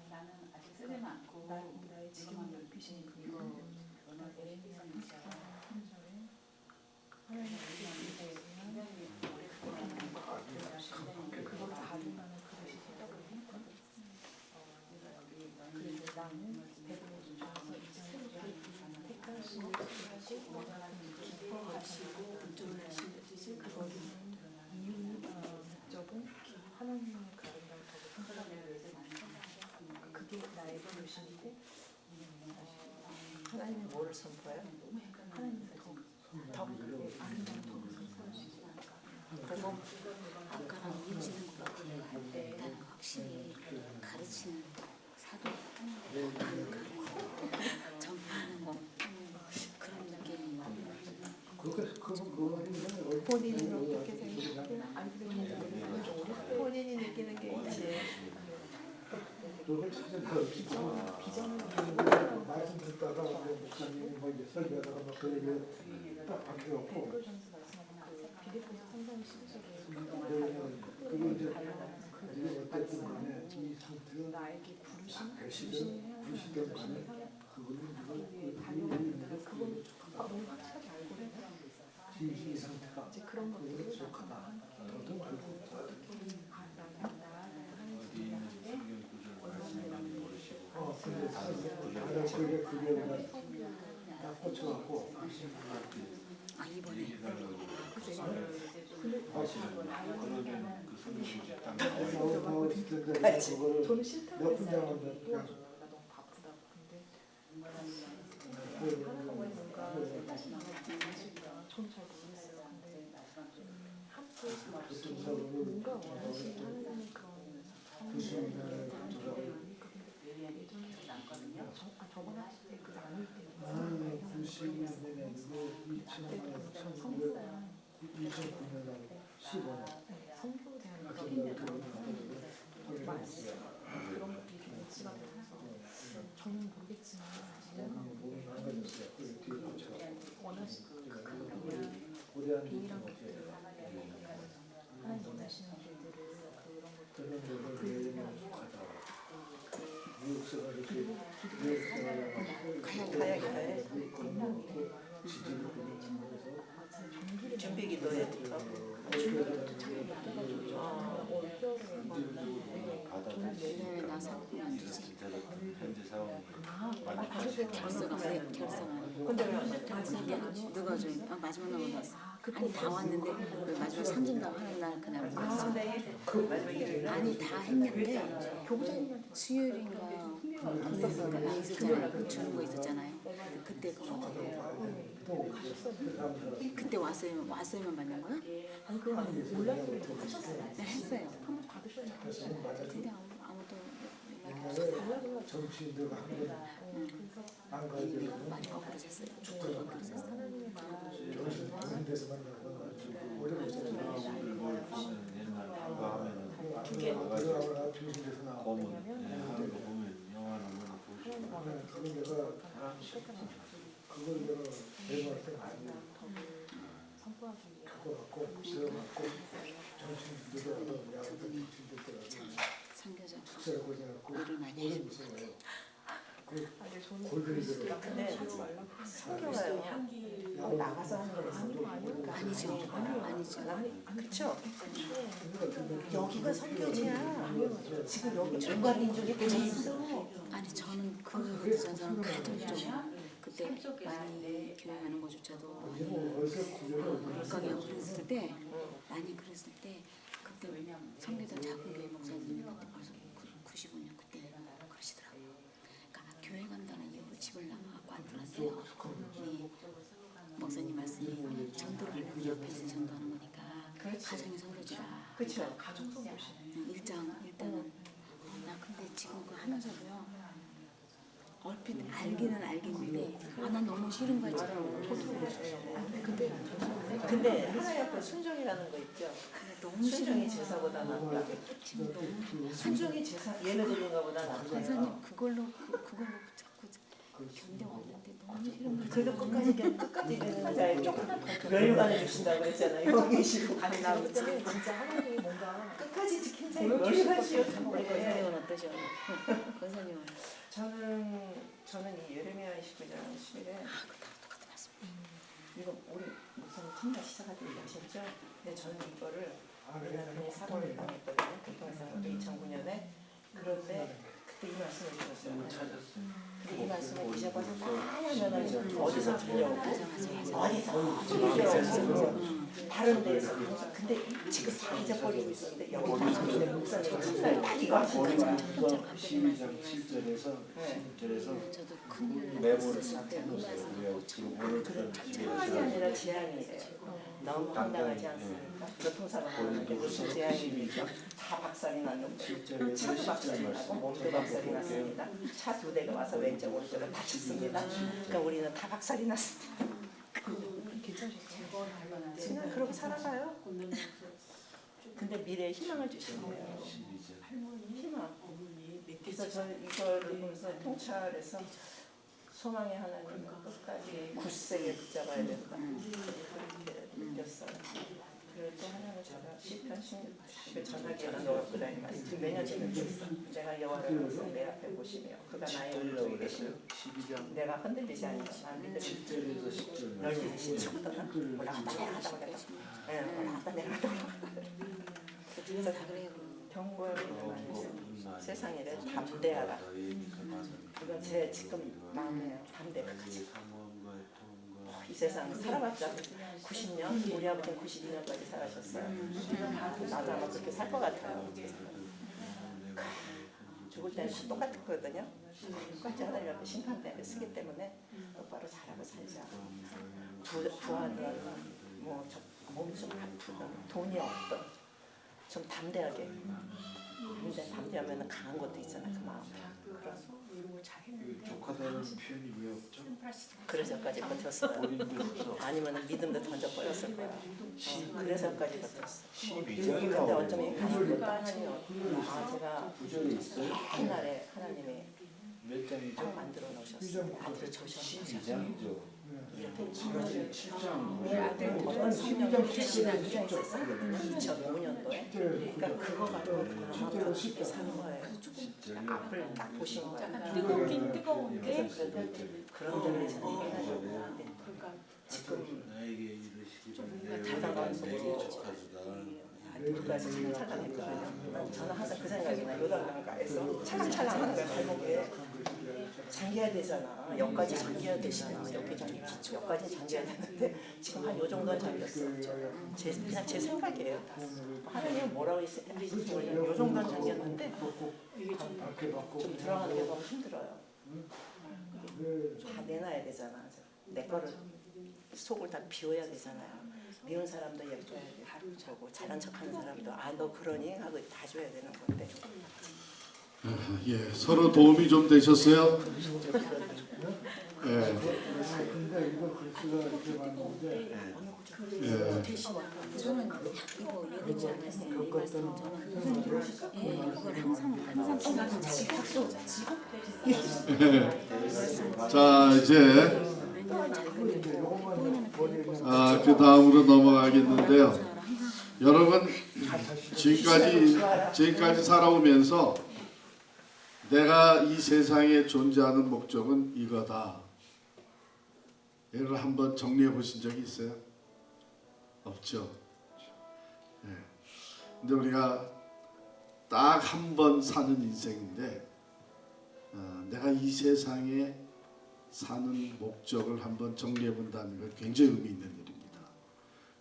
Speaker 4: 나는 아직 쓰지 않고 나의 지경을 넓히시는 분이고 에레미야 3절에 하나님의 뜻에 그걸 받으면 그것이 생각을 했고, 그래서 나는 베드로를 좋아서 이장을 택하시고 기뻐하시고 은총을 하시는 뜻이 그거는 이유 목적은 하나님의 아름다운 법을 선포하기 위해서 그게 나의 부르심이고,
Speaker 3: 하나님이 뭐를 선포해요?
Speaker 4: 하나님의 더 아름다운 법을 선포하시지 않을까.
Speaker 3: 그리고
Speaker 2: 아까랑 이어지는 것 같아요. 일단은 확실히 가르치는 사도, 전파하는 거 그런 느낌이
Speaker 4: 본인은 어떻게 생각해요? 안 그래요?
Speaker 3: 본인이 느끼는 게 있지.
Speaker 5: 그걸 찾아다
Speaker 4: 비전을
Speaker 5: 말씀 듣다가 목사님 뭐 이제 설교하다가 막 그 얘기 딱 바뀌었고,
Speaker 4: 베드로전서 말씀하는 빌립보서 3장 12절에
Speaker 5: 그리고 이제 우리 어쨌든 간에 이 상태가
Speaker 4: 나에게 부르심,
Speaker 5: 부르시던 간에 그거는
Speaker 4: 그걸 너무 확실하게 알고
Speaker 5: 이 상태가
Speaker 4: 이제 그런 것들을
Speaker 5: 속하다. 너도 알고 근데 그게 딱 꽂혀갖고
Speaker 2: 이번에
Speaker 4: 저는 싫다고
Speaker 5: 몇 분장을
Speaker 4: 했어요. 나 너무 바쁘다고. 근데 하는 거에 뭔가 저는 잘 모르겠어요. 근데 함께 뭔가 원하시는 하나님의 그런 성품을 예전에 저번 하실 때그 나눌 때 성부에 대한 그런 것들이 좀 일치가 되면서 저는 모르겠지만 원하시는 비밀한 것들 하나님 원하시는 길들을 그런 것들을
Speaker 3: 가야기도해 준비기도해
Speaker 2: 내년에 나 상품 안 주지. 결성하네.
Speaker 4: 근데 왜
Speaker 2: 누가 줘? 마지막 날 왔어. 아니 다 왔는데 왜 마지막 상징다고 하는 날 그날 왔어. 아니 다 했는데 교부장님한테 수요일인가 금요일인가 있었잖아요. 주는 거 있었잖아요. 그때 그거 그때 왔어야만 받는 거야?
Speaker 4: 아니 그건 몰랐어요. 하셨어요.
Speaker 2: 네 했어요.
Speaker 4: 한번 받으셨나요?
Speaker 2: 근데 아무도 연락이 없어요.
Speaker 5: 정치인들 안
Speaker 2: 이미
Speaker 5: 가지고
Speaker 2: 많이 엇그러졌어요. 죽고 엇그러졌어요.
Speaker 5: 정신 다른 데서 만나고 어려웠잖아요. 들어가거나 중심에서 나오고 그걸 내가 대박을
Speaker 4: 성부하기
Speaker 5: 갖고 들어갔고 정치인들도 야구도 정치인들
Speaker 2: 상교적
Speaker 5: 숙제를 고생했고
Speaker 2: 일을 많이
Speaker 5: 오래
Speaker 2: 해.
Speaker 5: 무서워요.
Speaker 4: 아니 저는
Speaker 5: 골든이 들어.
Speaker 3: 근데 성경을 나가서 하는 거였어.
Speaker 2: 아니죠.
Speaker 3: 그쵸? 여기가 선교지야. 지금 여기 중간 인종이 다 있어.
Speaker 2: 아니 저는 그 전사는 가정 쪽 그때 많이 교육하는 것조차도 물가게 하고 그랬을 때 많이 그랬을 때 그때 성교단 작은교회 목사님이 그때 벌써 95년 그때 그러시더라고요. 그러니까 교회 간다는 이유로 집을 나가고 안 들었어요. 이 목사님 말씀이 전도를 하려면 옆에서 전도하는 거니까 가정이 선교지라.
Speaker 3: 그쵸?
Speaker 4: 가정 성부시네.
Speaker 2: 일단은 나 근데 지금 그거 하면서도요. 얼핏 알기는 알겠는데 난 너무 싫은 거야 지금.
Speaker 3: 근데 하나님 앞에 순종이라는 거 있죠?
Speaker 2: 너무
Speaker 3: 순종이 제사보다 낫다.
Speaker 2: 지금 너무
Speaker 3: 순종이 제사 예배 드리는 것보다 낫다.
Speaker 2: 권사님 그걸로 자꾸 견뎌왔는데 너무 싫은 거야.
Speaker 3: 그래도 끝까지 되는 자에 조금만 더 멸류관을 주신다고 했잖아요. 여기 계시고
Speaker 4: 아니 나 그때 진짜 하나님이 뭔가
Speaker 3: 끝까지 지킨 자에 멸류관 씌워주는
Speaker 2: 우리
Speaker 3: 거예요.
Speaker 2: 권사님은 어떠셔? 권사님은
Speaker 3: 저는 이 예레미야 29장 10일에
Speaker 2: 똑같은 말씀.
Speaker 3: 이거 우리 목사님 첫날 시작할 때 얘기하셨죠? 근데 저는 이거를 내년에 사도를 당했거든요. 교통사고 2009년에. 그런데 그때 이 말씀을 주셨어요. 근데 이 말씀을 잊어봐서 하면은 어디서 들려오고 어디서 들려오고 다른 데에서 근데 지금 다 잊어버리고 있었는데 여기 다 목사님 첫날 딱 이거 하시는 거예요.
Speaker 6: 12절에서
Speaker 2: 저도 큰일
Speaker 6: 메모를
Speaker 2: 났을 때 이 말씀
Speaker 3: 청원이 아니라 제한이에요. 너무 황당하지 않습니까? 교통사고 나는데 무슨 제한입니까? 다 박살이 났는데 차도 박살이 나고 몸도 박살이 났습니다. 차 2대가 와서 왼쪽 오른쪽을 다쳤습니다. 그러니까 우리는 다 박살이 났습니다.
Speaker 4: 괜찮으셨어요?
Speaker 3: 그냥 그렇게 살아가요. 근데 미래에 희망을 주시네요. 희망. 그래서 저는 이걸 보면서 통찰해서 소망의 하나님은 끝까지 굳세게 붙잡아야 된다. 그렇게 느꼈어요. 그리고 또 하나는 제가 시편 16편 전하기에는 넣었고 다니면서 지금 매년 지금 있어. 내가 여호와를 항상 내 앞에 보시며 그가 나의 오른쪽에 계시며 내가 흔들리지 않으며 난 믿음이 널뛰듯이 치고 떠나 올라갔다 내려갔다 올라갔다 내려갔다
Speaker 2: 그래서 다 그래요.
Speaker 3: 경고를 세상에 담대하라. 이건 제 지금 마음이에요. 담대가 같이. 이 세상 살아봤자 90년, 우리 아버지는 92년까지 살아셨어요. 나도 아마 그렇게 살 것 같아요. 죽을 때는 똑같거든요. 똑같이 하나님 앞에 심판대를 쓰기 때문에 똑바로 잘하고 살자. 부하든 뭐 몸이 좀 아프든 돈이 없든 좀 담대하게. 근데 담대하면 강한 것도 있잖아 그 마음.
Speaker 6: 족하다는 표현이 왜 없죠?
Speaker 3: 그래서까지 버텼어요. 아니면 믿음도 던져버렸을 거야. 그래서까지 버텼어.
Speaker 6: 12장이나
Speaker 3: 근데 어쩌면 하나님이 제가 옛날에 하나님이
Speaker 6: 몇 장이죠?
Speaker 3: 딱 만들어 놓으셨어요. 아들을 조셔놓으셨어요.
Speaker 6: 12장이죠.
Speaker 3: 이렇게
Speaker 6: 7장.
Speaker 3: 우리 아들 결혼 3년 지난 2년 있었거든요. 2005년도에. 그러니까 그거 가지고 그나마 쉽게 사는 거예요. 앞을 딱 보신 거예요.
Speaker 4: 뜨겁긴 뜨거운데
Speaker 3: 그런 분이 저는 해가지고 지금
Speaker 6: 나에게 이르시기를
Speaker 3: 좀
Speaker 6: 내
Speaker 3: 대단한
Speaker 6: 내게
Speaker 3: 소리죠.
Speaker 6: 족하도다.
Speaker 3: 누가서 차단했거든요. 저는 항상 그 생각이 나. 요단강가에서 찰랑찰랑하는 거야 발목에. 잠겨야 되잖아. 여기까지 잠겨야 되잖아. 여기까지 잠겨야 되는데 지금 한 요 정도는 잠겼어. 그냥 제 생각이에요. 하나님은 뭐라고 했을지 모르겠어요. 요 정도는 잠겼는데 이게 좀 들어가는 게 너무 힘들어요. 다 내놔야 되잖아. 내 거를 속을 다 비워야 되잖아요. 미운 사람도 예뻐야 되고 잘난 척하는 사람도 너 그러니 하고 다 줘야 되는 건데.
Speaker 1: 예, 서로 도움이 좀 되셨어요? 예.
Speaker 5: 근데 이거 글씨가 이렇게 많은데
Speaker 1: 예.
Speaker 2: 저는 이거 예되지 않았어요. 이 말씀 저는 이걸 항상
Speaker 1: 자, 이제
Speaker 2: 매년 잘 보이는
Speaker 1: 그 다음으로 넘어가겠는데요. 여러분 지금까지 살아오면서 내가 이 세상에 존재하는 목적은 이거다. 이걸 한번 정리해 보신 적이 있어요? 없죠. 예. 근데 우리가 딱 한 번 사는 인생인데 내가 이 세상에 사는 목적을 한번 정리해 본다는 건 굉장히 의미 있는 일입니다.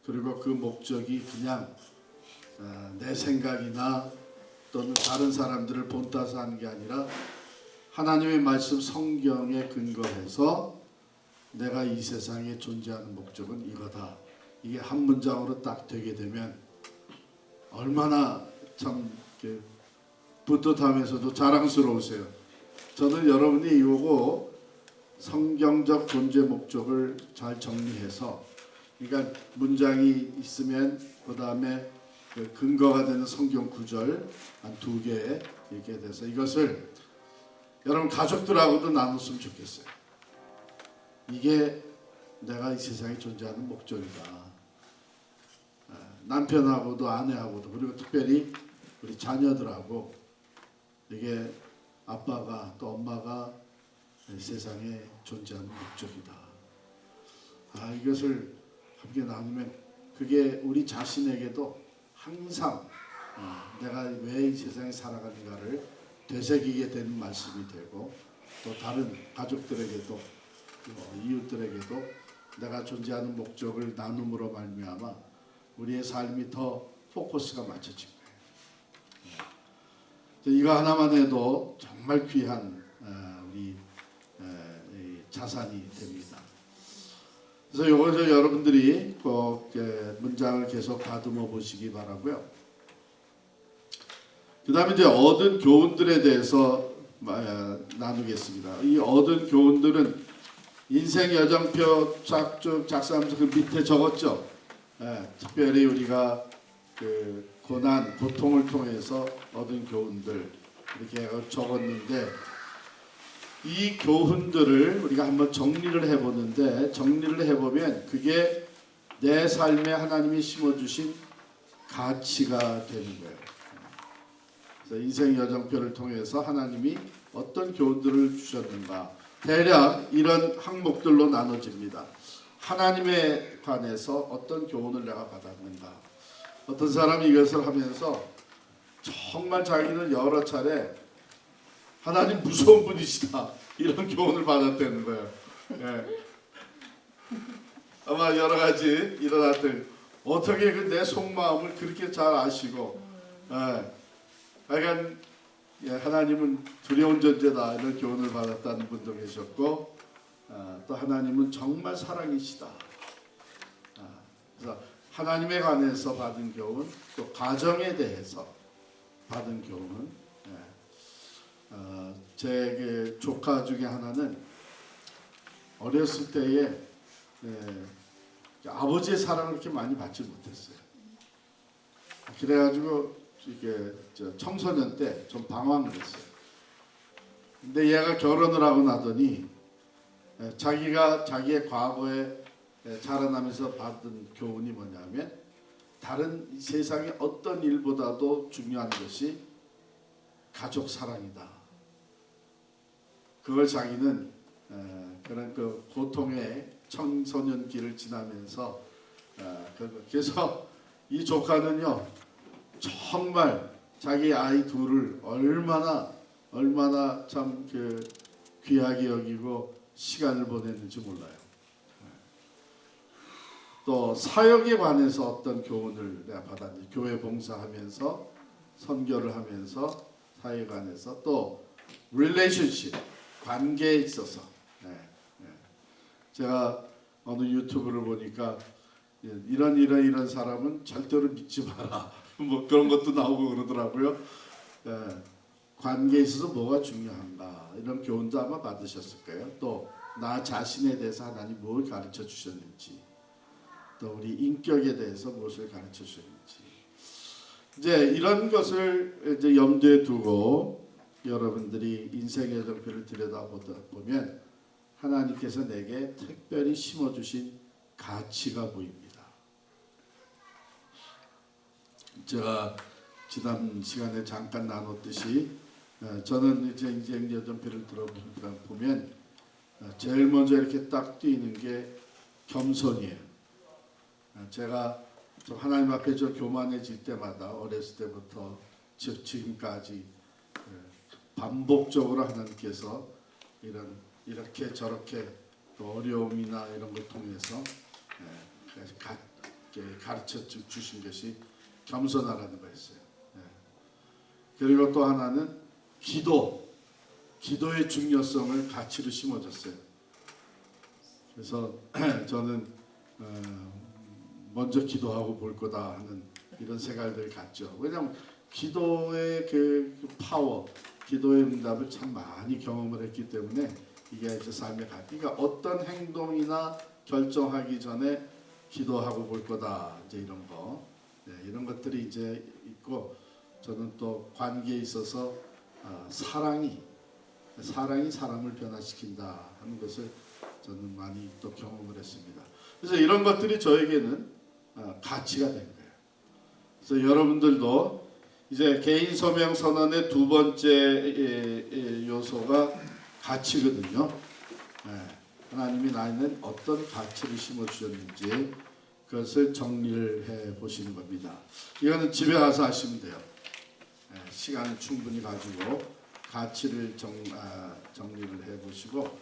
Speaker 1: 그리고 그 목적이 그냥 내 생각이나 또는 다른 사람들을 본따서 하는 게 아니라 하나님의 말씀 성경에 근거해서 내가 이 세상에 존재하는 목적은 이거다. 이게 한 문장으로 딱 되게 되면 얼마나 참 뿌듯하면서도 자랑스러우세요. 저는 여러분이 이거고 성경적 존재 목적을 잘 정리해서 그러니까 문장이 있으면 그 다음에 그 근거가 되는 성경 구절 한 2개 이렇게 돼서 이것을 여러분 가족들하고도 나눴으면 좋겠어요. 이게 내가 이 세상에 존재하는 목적이다. 남편하고도 아내하고도 그리고 특별히 우리 자녀들하고 이게 아빠가 또 엄마가 세상에 존재하는 목적이다. 이것을 함께 나누면 그게 우리 자신에게도 항상 내가 왜 이 세상에 살아가는가를 되새기게 되는 말씀이 되고 또 다른 가족들에게도 이웃들에게도 내가 존재하는 목적을 나눔으로 말미암아 우리의 삶이 더 포커스가 맞춰진 거예요. 이거 하나만 해도 정말 귀한 우리 자산이 됩니다. 그래서 이것을 여러분들이 꼭 문장을 계속 다듬어 보시기 바라고요. 그 다음에 이제 얻은 교훈들에 대해서 나누겠습니다. 이 얻은 교훈들은 인생 여정표 쫙쭉 작성하면서 그 밑에 적었죠. 특별히 우리가 그 고난, 고통을 통해서 얻은 교훈들 이렇게 적었는데 이 교훈들을 우리가 한번 정리를 해보는데 정리를 해보면 그게 내 삶에 하나님이 심어주신 가치가 되는 거예요. 그래서 인생 여정표를 통해서 하나님이 어떤 교훈들을 주셨는가 대략 이런 항목들로 나눠집니다. 하나님에 관해서 어떤 교훈을 내가 받았는가. 어떤 사람이 이것을 하면서 정말 자기는 여러 차례 하나님 무서운 분이시다 이런 교훈을 받았다는 거예요. 아마 여러 가지 일어났던 어떻게 내 속마음을 그렇게 잘 아시고, 그러니까 예, 하나님은 두려운 존재다 이런 교훈을 받았다는 분도 계셨고 또 하나님은 정말 사랑이시다. 그래서 하나님에 관해서 받은 교훈 또 가정에 대해서 받은 교훈 제 조카 중에 하나는 어렸을 때에 아버지의 사랑을 그렇게 많이 받지 못했어요. 그래가지고 이게 청소년 때 좀 방황을 했어요. 근데 얘가 결혼을 하고 나더니 자기가 자기의 과거에 자라나면서 받은 교훈이 뭐냐면 다른 세상의 어떤 일보다도 중요한 것이 가족 사랑이다. 그걸 자기는 그런 그 고통의 청소년기를 지나면서 그래서 이 조카는요 정말 자기 아이 둘을 얼마나 참 그 귀하게 여기고 시간을 보냈는지 몰라요. 또 사역에 관해서 어떤 교훈을 내가 받았는지 교회 봉사하면서 선교를 하면서 사역에 관해서 또 relationship 관계에 있어서 제가 어느 유튜브를 보니까 이런 사람은 절대로 믿지 마라 뭐 그런 것도 나오고 그러더라고요. 관계에 있어서 뭐가 중요한가 이런 교훈도 아마 받으셨을 거예요. 또 나 자신에 대해서 하나님 뭘 가르쳐 주셨는지 또 우리 인격에 대해서 무엇을 가르쳐 주셨는지 이제 이런 것을 이제 염두에 두고 여러분들이 인생의 정표를 들여다보다 보면 하나님께서 내게 특별히 심어주신 가치가 보입니다. 제가 지난 시간에 잠깐 나눴듯이 저는 이제 인생의 정표를 들어보면 제일 먼저 이렇게 딱 띄는 게 겸손이에요. 제가 좀 하나님 앞에 좀 교만해질 때마다 어렸을 때부터 지금까지 반복적으로 하나님께서 이렇게 저렇게 또 어려움이나 이런 걸 통해서 가르쳐 주신 것이 겸손하라는 거였어요. 그리고 또 하나는 기도의 중요성을 가치로 심어줬어요. 그래서 저는 먼저 기도하고 볼 거다 하는 이런 생각을 갖죠. 왜냐하면 기도의 그 파워, 기도의 응답을 참 많이 경험을 했기 때문에 이게 이제 삶의 가치. 그러니까 어떤 행동이나 결정하기 전에 기도하고 볼 거다. 이제 이런 거, 이런 것들이 이제 있고 저는 또 관계에 있어서 사랑이 사람을 변화시킨다 하는 것을 저는 많이 또 경험을 했습니다. 그래서 이런 것들이 저에게는 가치가 된 거예요. 그래서 여러분들도 이제 개인 소명 선언의 두 번째 요소가 가치거든요. 하나님이 나에는 어떤 가치를 심어 주셨는지 그것을 정리를 해 보시는 겁니다. 이거는 집에 가서 하시면 돼요. 시간을 충분히 가지고 가치를 정리를 해 보시고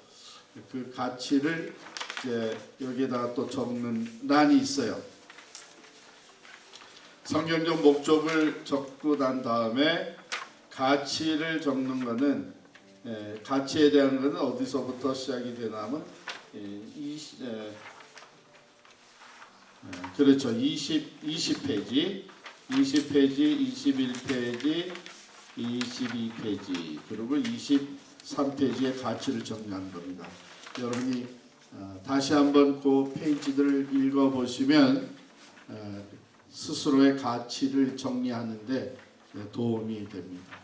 Speaker 1: 그 가치를 이제 여기에다가 또 적는 란이 있어요. 성경적 목적을 적고 난 다음에 가치를 적는 거는 가치에 대한 거는 어디서부터 시작이 되냐면 그렇죠. 20페이지, 21페이지, 22페이지 그리고 23페이지의 가치를 정리하는 겁니다. 여러분이 다시 한번 그 페이지들을 읽어보시면 스스로의 가치를 정리하는데 도움이 됩니다.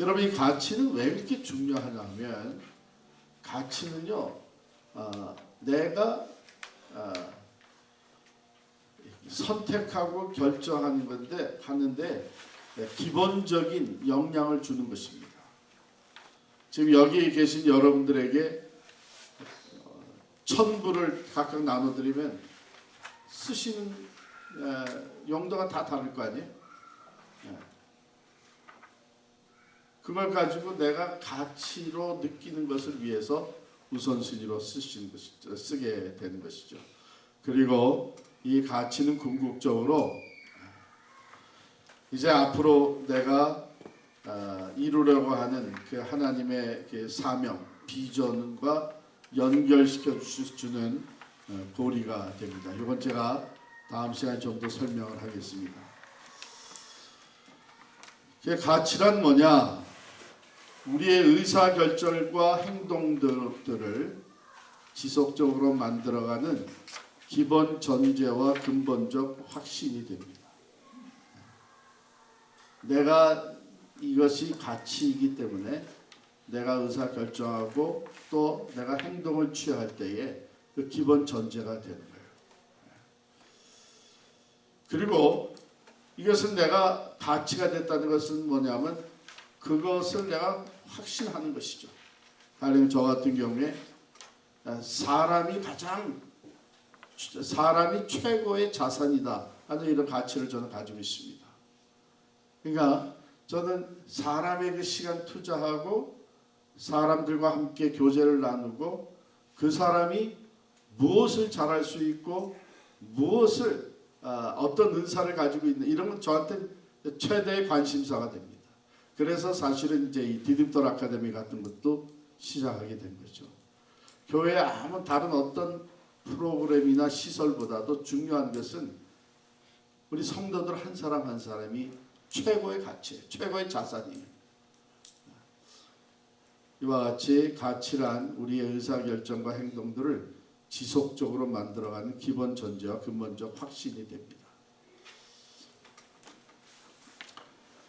Speaker 1: 여러분 이 가치는 왜 이렇게 중요하냐면 가치는요 내가 선택하고 결정하는 건데 하는데 기본적인 영향을 주는 것입니다. 지금 여기 계신 여러분들에게 1000불을 각각 나눠드리면 쓰시는 용도가 다 다를 거 아니에요? 그걸 가지고 내가 가치로 느끼는 것을 위해서 우선순위로 쓰게 되는 것이죠. 그리고 이 가치는 궁극적으로 이제 앞으로 내가 이루려고 하는 그 하나님의 그 사명, 비전과 연결시켜 주는 고리가 됩니다. 이건 제가 다음 시간에 좀 더 설명을 하겠습니다. 그 가치란 뭐냐? 우리의 의사결정과 행동들을 지속적으로 만들어가는 기본 전제와 근본적 확신이 됩니다. 내가 이것이 가치이기 때문에 내가 의사결정하고 또 내가 행동을 취할 때에 그 기본 전제가 되는 거예요. 그리고 이것은 내가 가치가 됐다는 것은 뭐냐면 그것을 내가 확신하는 것이죠. 가령 저 같은 경우에 사람이 최고의 자산이다 하는 이런 가치를 저는 가지고 있습니다. 그러니까 저는 사람의 그 시간 투자하고 사람들과 함께 교제를 나누고 그 사람이 무엇을 잘할 수 있고 무엇을 어떤 은사를 가지고 있는 이런 건 저한테 최대의 관심사가 됩니다. 그래서 사실은 이제 이 디딤돌 아카데미 같은 것도 시작하게 된 거죠. 교회의 아무 다른 어떤 프로그램이나 시설보다도 중요한 것은 우리 성도들 한 사람 한 사람이 최고의 가치, 최고의 자산이에요. 이와 같이 가치란 우리의 의사결정과 행동들을 지속적으로 만들어가는 기본 전제와 근본적 확신이 됩니다.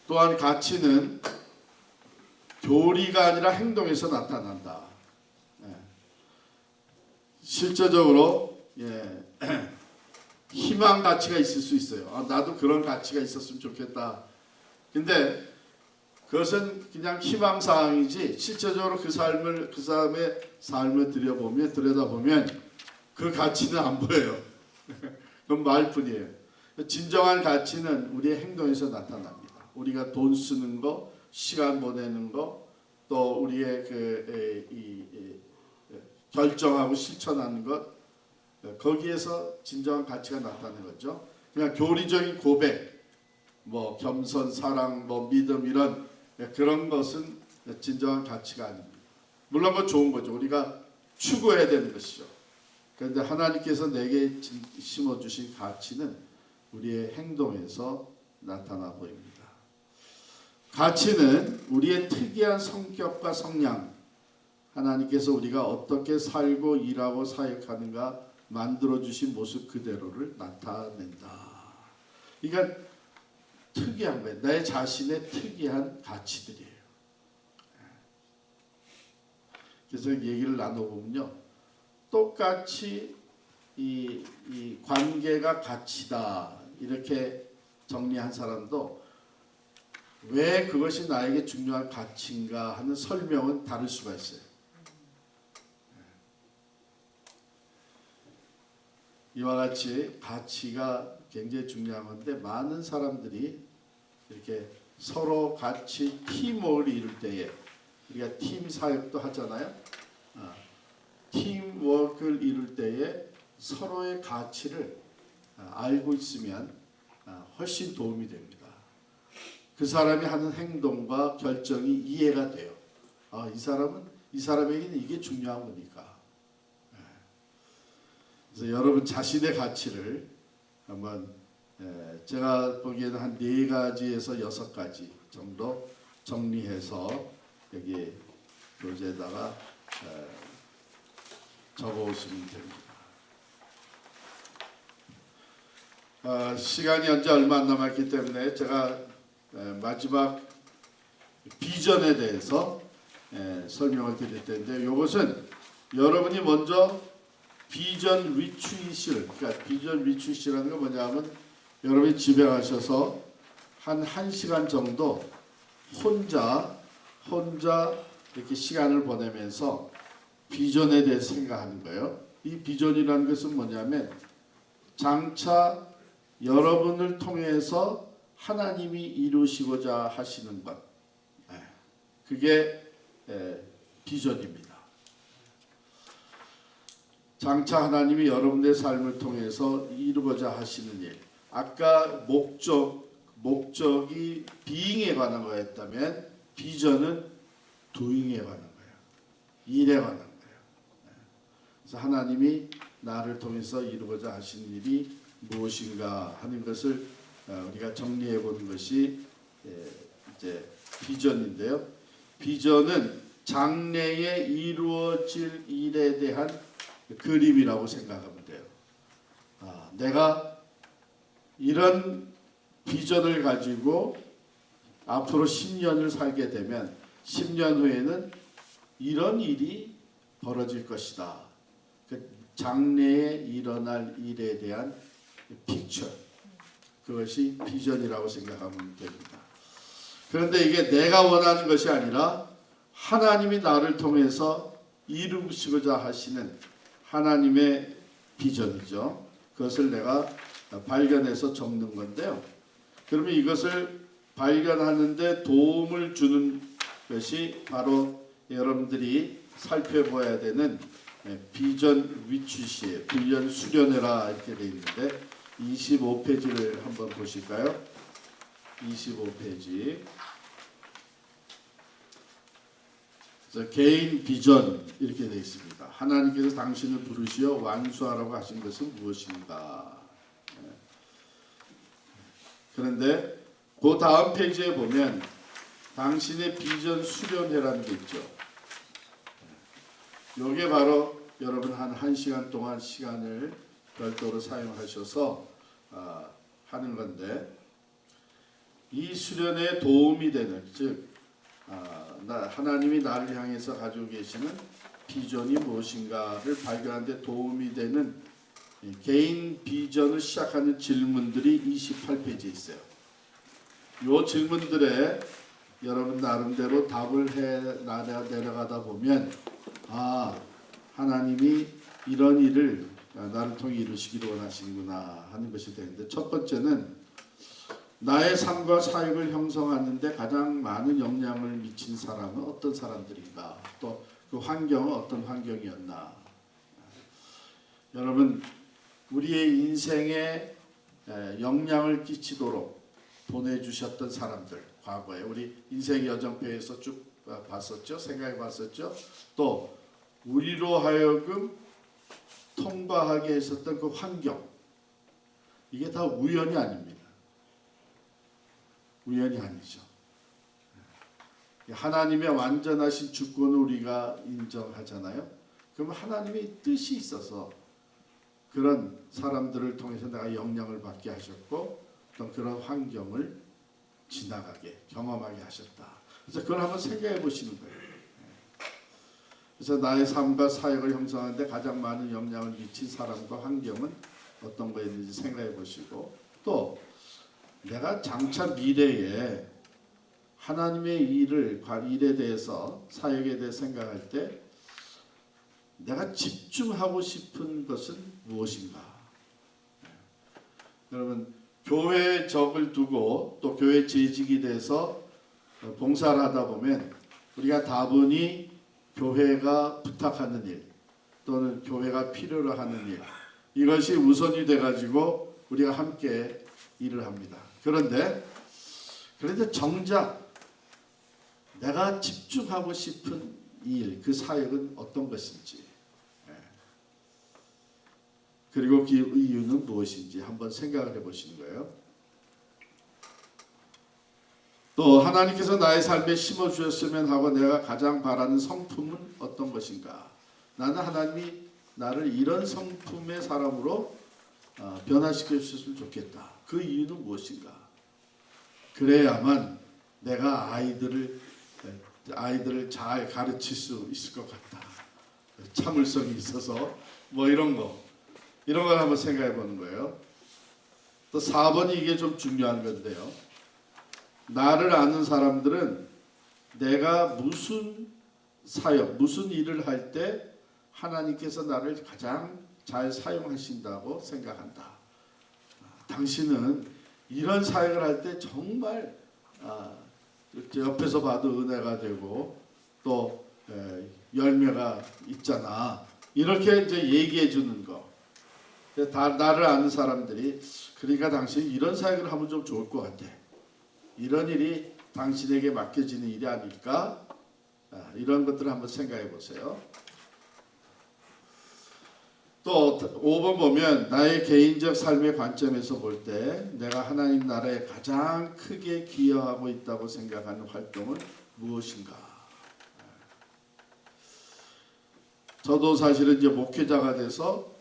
Speaker 1: 또한 가치는 교리가 아니라 행동에서 나타난다. 실제적으로 희망 가치가 있을 수 있어요. 나도 그런 가치가 있었으면 좋겠다. 근데 그것은 그냥 희망사항이지 실제적으로 그 사람의 삶을 들여다보면 그 가치는 안 보여요. 그건 말뿐이에요. 진정한 가치는 우리의 행동에서 나타납니다. 우리가 돈 쓰는 거, 시간 보내는 거, 또 우리의 결정하고 실천하는 것, 거기에서 진정한 가치가 나타나는 거죠. 그냥 교리적인 고백, 뭐 겸손, 사랑, 뭐 믿음 이런 그런 것은 진정한 가치가 아닙니다. 물론 그건 좋은 거죠. 우리가 추구해야 되는 것이죠. 그런데 하나님께서 내게 심어주신 가치는 우리의 행동에서 나타나 보입니다. 가치는 우리의 특이한 성격과 성향, 하나님께서 우리가 어떻게 살고 일하고 사역하는가 만들어주신 모습 그대로를 나타낸다. 그러니까 특이한 거예요. 내 자신의 특이한 가치들이에요. 그래서 얘기를 나눠보면요. 똑같이 이 관계가 가치다 이렇게 정리한 사람도 왜 그것이 나에게 중요한 가치인가 하는 설명은 다를 수가 있어요. 이와 같이 가치가 굉장히 중요한 건데 많은 사람들이 이렇게 서로 같이 팀워크를 이룰 때에 우리가 팀 사역도 하잖아요. 팀워크를 이룰 때에 서로의 가치를 알고 있으면 훨씬 도움이 됩니다. 그 사람이 하는 행동과 결정이 이해가 돼요. 이 사람에게는 이게 중요한 거니까. 그래서 여러분 자신의 가치를 한번 제가 보기에는 한 4가지에서 6가지 정도 정리해서 여기 교재에다가 적어 오시면 됩니다. 시간이 현재 얼마 안 남았기 때문에 제가 마지막 비전에 대해서 설명을 드릴 텐데 이것은 여러분이 먼저 비전 리트릿을 그러니까 비전 리트릿이라는 건 뭐냐면 여러분이 집에 가셔서 한 1시간 정도 혼자 이렇게 시간을 보내면서 비전에 대해서 생각하는 거예요. 이 비전이라는 것은 뭐냐면 장차 여러분을 통해서 하나님이 이루시고자 하시는 것, 그게 비전입니다. 장차 하나님이 여러분의 삶을 통해서 이루고자 하시는 일. 아까 목적이 being에 관한 거였다면 비전은 doing에 관한 거예요. 일에 관한 거예요. 그래서 하나님이 나를 통해서 이루고자 하신 일이 무엇인가 하는 것을 우리가 정리해 보는 것이 이제 비전인데요. 비전은 장래에 이루어질 일에 대한 그림이라고 생각하면 돼요. 내가 이런 비전을 가지고 앞으로 10년을 살게 되면 10년 후에는 이런 일이 벌어질 것이다. 그 장래에 일어날 일에 대한 픽처, 그것이 비전이라고 생각하면 됩니다. 그런데 이게 내가 원하는 것이 아니라 하나님이 나를 통해서 이루시고자 하시는 하나님의 비전이죠. 그것을 내가 발견해서 적는 건데요. 그러면 이것을 발견하는데 도움을 주는 것이 바로 여러분들이 살펴봐야 되는 비전 위치시에 비전 수련회라 이렇게 되어 있는데 25페이지를 한번 보실까요? 25페이지. 개인 비전 이렇게 되어 있습니다. 하나님께서 당신을 부르시어 완수하라고 하신 것은 무엇인가? 그런데 그 다음 페이지에 보면 당신의 비전 수련회라는 게 있죠. 이게 바로 여러분 한 1시간 동안 시간을 별도로 사용하셔서 하는 건데 이 수련에 도움이 되는, 즉 하나님이 나를 향해서 가지고 계시는 비전이 무엇인가를 발견하는 데 도움이 되는 개인 비전을 시작하는 질문들이 28페이지에 있어요. 이 질문들에 여러분 나름대로 답을 해 내려가다 보면 하나님이 이런 일을 나를 통해 이루시기를 원하시는구나 하는 것이 되는데, 첫 번째는 나의 삶과 사역을 형성하는 데 가장 많은 영향을 미친 사람은 어떤 사람들인가, 또 그 환경은 어떤 환경이었나. 여러분 우리의 인생에 영향을 끼치도록 보내주셨던 사람들, 과거에 우리 인생 여정표에서 쭉 봤었죠. 생각해 봤었죠. 또 우리로 하여금 통과하게 했었던 그 환경, 이게 다 우연이 아닙니다. 우연이 아니죠. 하나님의 완전하신 주권을 우리가 인정하잖아요. 그러면 하나님의 뜻이 있어서 그런 사람들을 통해서 내가 영향을 받게 하셨고 또 그런 환경을 지나가게 경험하게 하셨다. 그래서 그걸 한번 생각해 보시는 거예요. 그래서 나의 삶과 사역을 형성하는 데 가장 많은 영향을 미친 사람과 환경은 어떤 거였는지 생각해 보시고, 또 내가 장차 미래에 하나님의 일에 대해서, 사역에 대해 생각할 때 내가 집중하고 싶은 것은 무엇인가? 여러분 교회에 적을 두고 또 교회 재직이 돼서 봉사를 하다 보면 우리가 다분히 교회가 부탁하는 일 또는 교회가 필요로 하는 일, 이것이 우선이 돼가지고 우리가 함께 일을 합니다. 그런데 정작 내가 집중하고 싶은 일, 그 사역은 어떤 것인지, 그리고 그 이유는 무엇인지 한번 생각을 해보시는 거예요. 또 하나님께서 나의 삶에 심어주셨으면 하고 내가 가장 바라는 성품은 어떤 것인가. 나는 하나님이 나를 이런 성품의 사람으로 변화시켜 주셨으면 좋겠다. 그 이유는 무엇인가. 그래야만 내가 아이들을 잘 가르칠 수 있을 것 같다. 참을성이 있어서 이런 걸 한번 생각해 보는 거예요. 또 4번이 이게 좀 중요한 건데요. 나를 아는 사람들은 내가 무슨 사역, 무슨 일을 할 때 하나님께서 나를 가장 잘 사용하신다고 생각한다. 당신은 이런 사역을 할 때 정말 옆에서 봐도 은혜가 되고 또 열매가 있잖아. 이렇게 이제 얘기해 주는 거. 나를 아는 사람들이 그러니까 당신 이런 사역을 하면 좀 좋을 것 같아. 이런 일이 당신에게 맡겨지는 일이 아닐까? 이런 것들을 한번 생각해 보세요. 또 5번 보면 나의 개인적 삶의 관점에서 볼 때 내가 하나님 나라에 가장 크게 기여하고 있다고 생각하는 활동은 무엇인가? 저도 사실은 이제 목회자가 돼서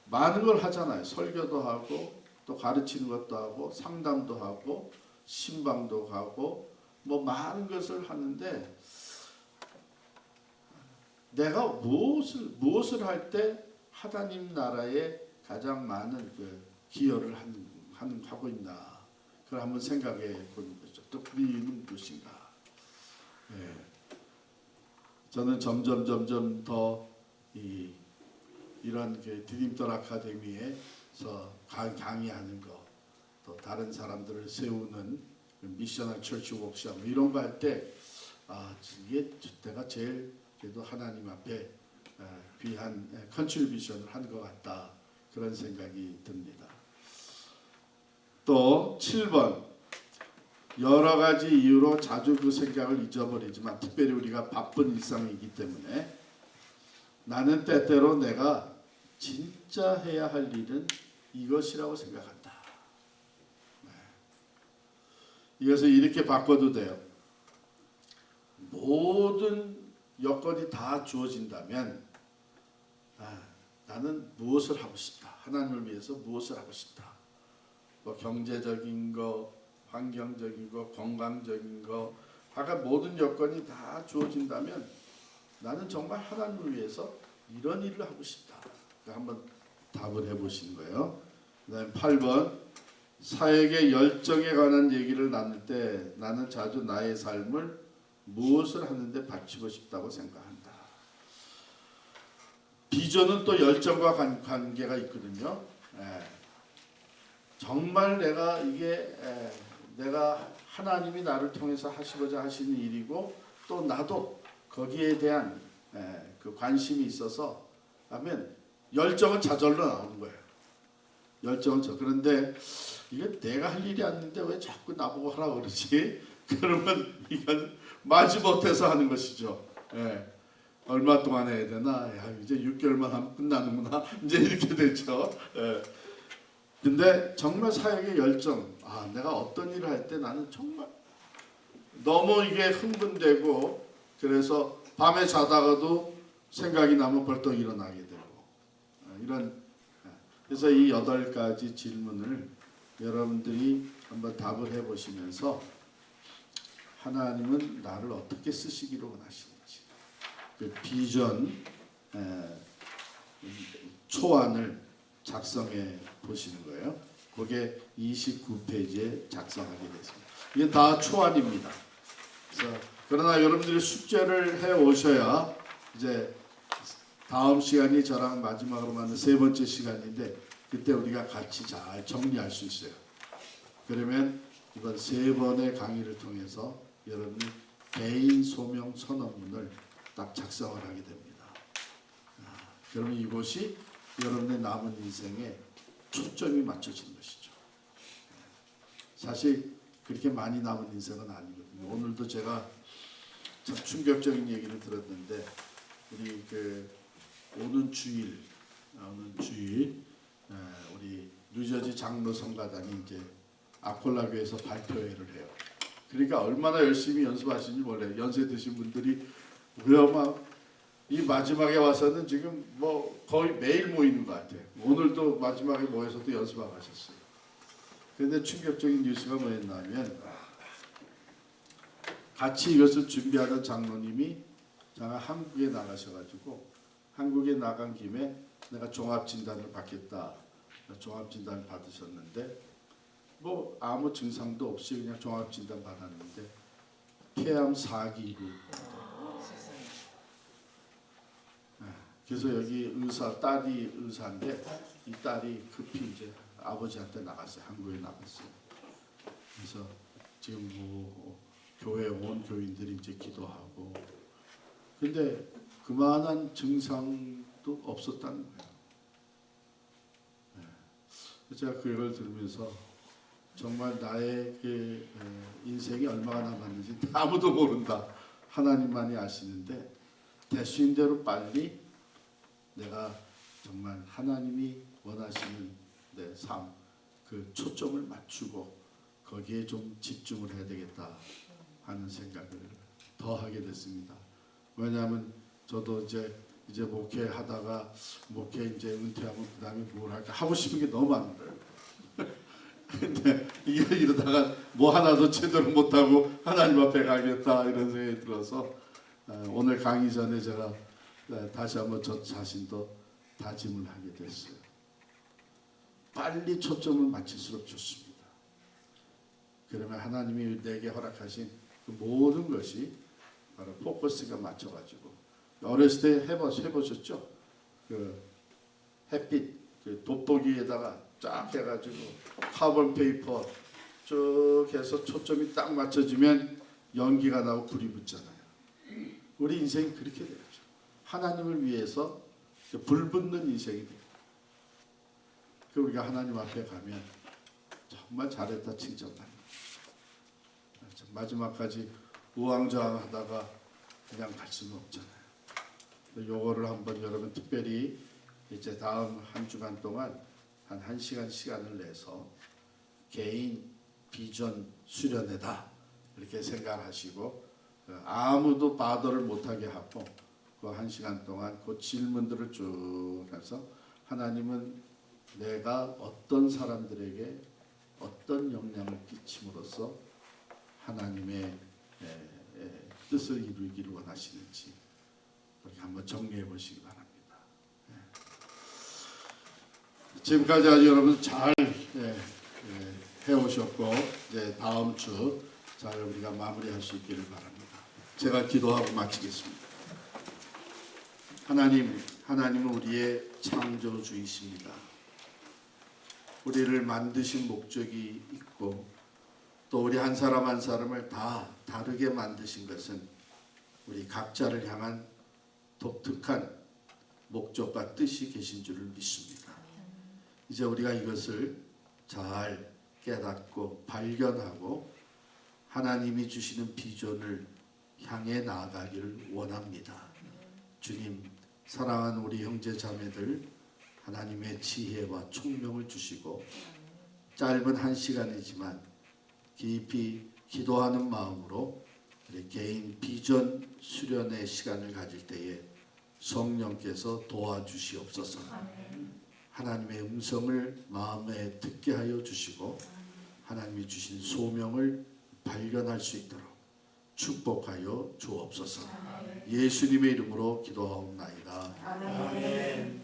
Speaker 1: 많은 걸 하잖아요. 설교도 하고 또 가르치는 것도 하고 상담도 하고 신방도 가고 뭐 많은 것을 하는데 내가 무엇을 할 때 하나님 나라에 가장 많은 그 기여를 하고 있나 그걸 한번 생각해 보는 거죠. 또 우리는 무엇인가? 예. 저는 점점 더 이런 그 디딤돌 아카데미에서 강의하는 거, 또 다른 사람들을 세우는 미셔널 처치 워크숍 이런 거 할 때 이게 내가 제일 그래도 하나님 앞에 귀한 컨트리뷰션을 한 것 같다 그런 생각이 듭니다. 또 7번 여러 가지 이유로 자주 그 생각을 잊어버리지만 특별히 우리가 바쁜 일상이기 때문에 나는 때때로 내가 진짜 해야 할 일은 이것이라고 생각한다. 이것을 이렇게 바꿔도 돼요. 모든 여건이 다 주어진다면 나는 무엇을 하고 싶다. 하나님을 위해서 무엇을 하고 싶다. 뭐 경제적인 거, 환경적인 거, 건강적인 거, 아까 모든 여건이 다 주어진다면 나는 정말 하나님을 위해서 이런 일을 하고 싶다. 한번 답을 해보시는 거예요. 그다음 8번 사역의 열정에 관한 얘기를 나눌 때 나는 자주 나의 삶을 무엇을 하는데 바치고 싶다고 생각한다. 비전은 또 열정과 관계가 있거든요. 정말 내가 내가 하나님이 나를 통해서 하시고자 하시는 일이고 또 나도 거기에 대한 그 관심이 있어서 하면 열정은 저절로 나오는 거예요. 열정은 그런데 이게 내가 할 일이 아닌데 왜 자꾸 나보고 하라고 그러지? 그러면 이건 마지못해서 하는 것이죠. 얼마 동안 해야 되나? 이제 6개월만 하면 끝나는구나. 이제 이렇게 되죠. 근데 정말 사역의 열정, 내가 어떤 일을 할 때 나는 정말 너무 이게 흥분되고 그래서 밤에 자다가도 생각이 나면 벌떡 일어나게 되고 그래서 이 8가지 질문을 여러분들이 한번 답을 해보시면서 하나님은 나를 어떻게 쓰시기로 원하시는지 그 비전 초안을 작성해 보시는 거예요. 그게 29페이지에 작성하게 됐습니다. 이게 다 초안입니다. 그러나 여러분들이 숙제를 해 오셔야 이제 다음 시간이 저랑 마지막으로 만난 3번째 시간인데 그때 우리가 같이 잘 정리할 수 있어요. 그러면 이번 3번의 강의를 통해서 여러분이 개인 소명 선언문을 딱 작성을 하게 됩니다. 그러면 이것이 여러분의 남은 인생에 초점이 맞춰진 것이죠. 사실 그렇게 많이 남은 인생은 아니거든요. 오늘도 제가 참 충격적인 얘기를 들었는데 우리 오는 주일 우리 뉴저지 장로 성가단이 이제 아콜라 교회에서 발표회를 해요. 그러니까 얼마나 열심히 연습하시는지 몰라요. 연세 드신 분들이 이 마지막에 와서는 지금 뭐 거의 매일 모이는 것 같아요. 오늘도 마지막에 모여서 또 연습하고 가셨어요. 그런데 충격적인 뉴스가 뭐였냐면 같이 이것을 준비하던 장로님이 한국에 나가셔가지고 한국에 나간 김에 내가 종합진단을 받겠다. 종합진단을 받으셨는데 뭐 아무 증상도 없이 그냥 종합진단 받았는데 폐암 4기로 그래서 여기 딸이 의사인데 이 딸이 급히 이제 아버지한테 나갔어요. 한국에 나갔어요. 그래서 지금 뭐 교회 온 교인들이 이제 기도하고 근데 그만한 증상도 없었다는 거예요. 제가 그걸 들으면서 정말 나의 그 인생이 얼마가 남았는지 아무도 모른다. 하나님만이 아시는데 대수인 대로 빨리 내가 정말 하나님이 원하시는 내 삶, 그 초점을 맞추고 거기에 좀 집중을 해야 되겠다 하는 생각을 더 하게 됐습니다. 왜냐하면 저도 이제 목회하다가 목회 이제 은퇴하면 그 다음에 뭘 할까 하고 싶은 게 너무 많은 거예요. 근데 이러다가 뭐 하나도 제대로 못하고 하나님 앞에 가겠다 이런 생각이 들어서 오늘 강의 전에 제가 다시 한번 저 자신도 다짐을 하게 됐어요. 빨리 초점을 맞출수록 좋습니다. 그러면 하나님이 내게 허락하신 그 모든 것이 바로 포커스가 맞춰가지고 어렸을 때 해보셨죠? 그 햇빛 그 돋보기에다가 쫙 해가지고 카본 페이퍼 쭉 해서 초점이 딱 맞춰지면 연기가 나고 불이 붙잖아요. 우리 인생이 그렇게 되죠. 하나님을 위해서 불 붙는 인생이 돼요. 우리가 하나님 앞에 가면 정말 잘했다 칭찬합니다. 마지막까지 우왕좌왕하다가 그냥 갈 수는 없잖아요. 요거를 한번 여러분 특별히 이제 다음 한 주간 동안 한 1시간 시간을 내서 개인 비전 수련회다 이렇게 생각하시고 아무도 바더를 못하게 하고 그 1시간 동안 그 질문들을 쭉 해서 하나님은 내가 어떤 사람들에게 어떤 영향을 끼침으로써 하나님의 뜻을 이루기를 원하시는지 그렇게 한번 정리해 보시기 바랍니다. 지금까지 아주 여러분 잘 해오셨고 이제 다음 주 잘 우리가 마무리할 수 있기를 바랍니다. 제가 기도하고 마치겠습니다. 하나님은 우리의 창조주이십니다. 우리를 만드신 목적이 있고 또 우리 한 사람 한 사람을 다 다르게 만드신 것은 우리 각자를 향한 독특한 목적과 뜻이 계신 줄을 믿습니다. 이제 우리가 이것을 잘 깨닫고 발견하고 하나님이 주시는 비전을 향해 나아가기를 원합니다. 주님, 사랑하는 우리 형제 자매들 하나님의 지혜와 총명을 주시고 짧은 1시간이지만 깊이 기도하는 마음으로 우리 개인 비전 수련의 시간을 가질 때에 성령께서 도와주시옵소서. 하나님의 음성을 마음에 듣게 하여 주시고 하나님이 주신 소명을 발견할 수 있도록 축복하여 주옵소서. 예수님의 이름으로 기도하옵나이다. 아멘.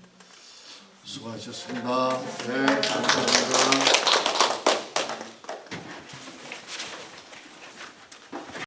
Speaker 1: 수고하셨습니다. 네, 감사합니다.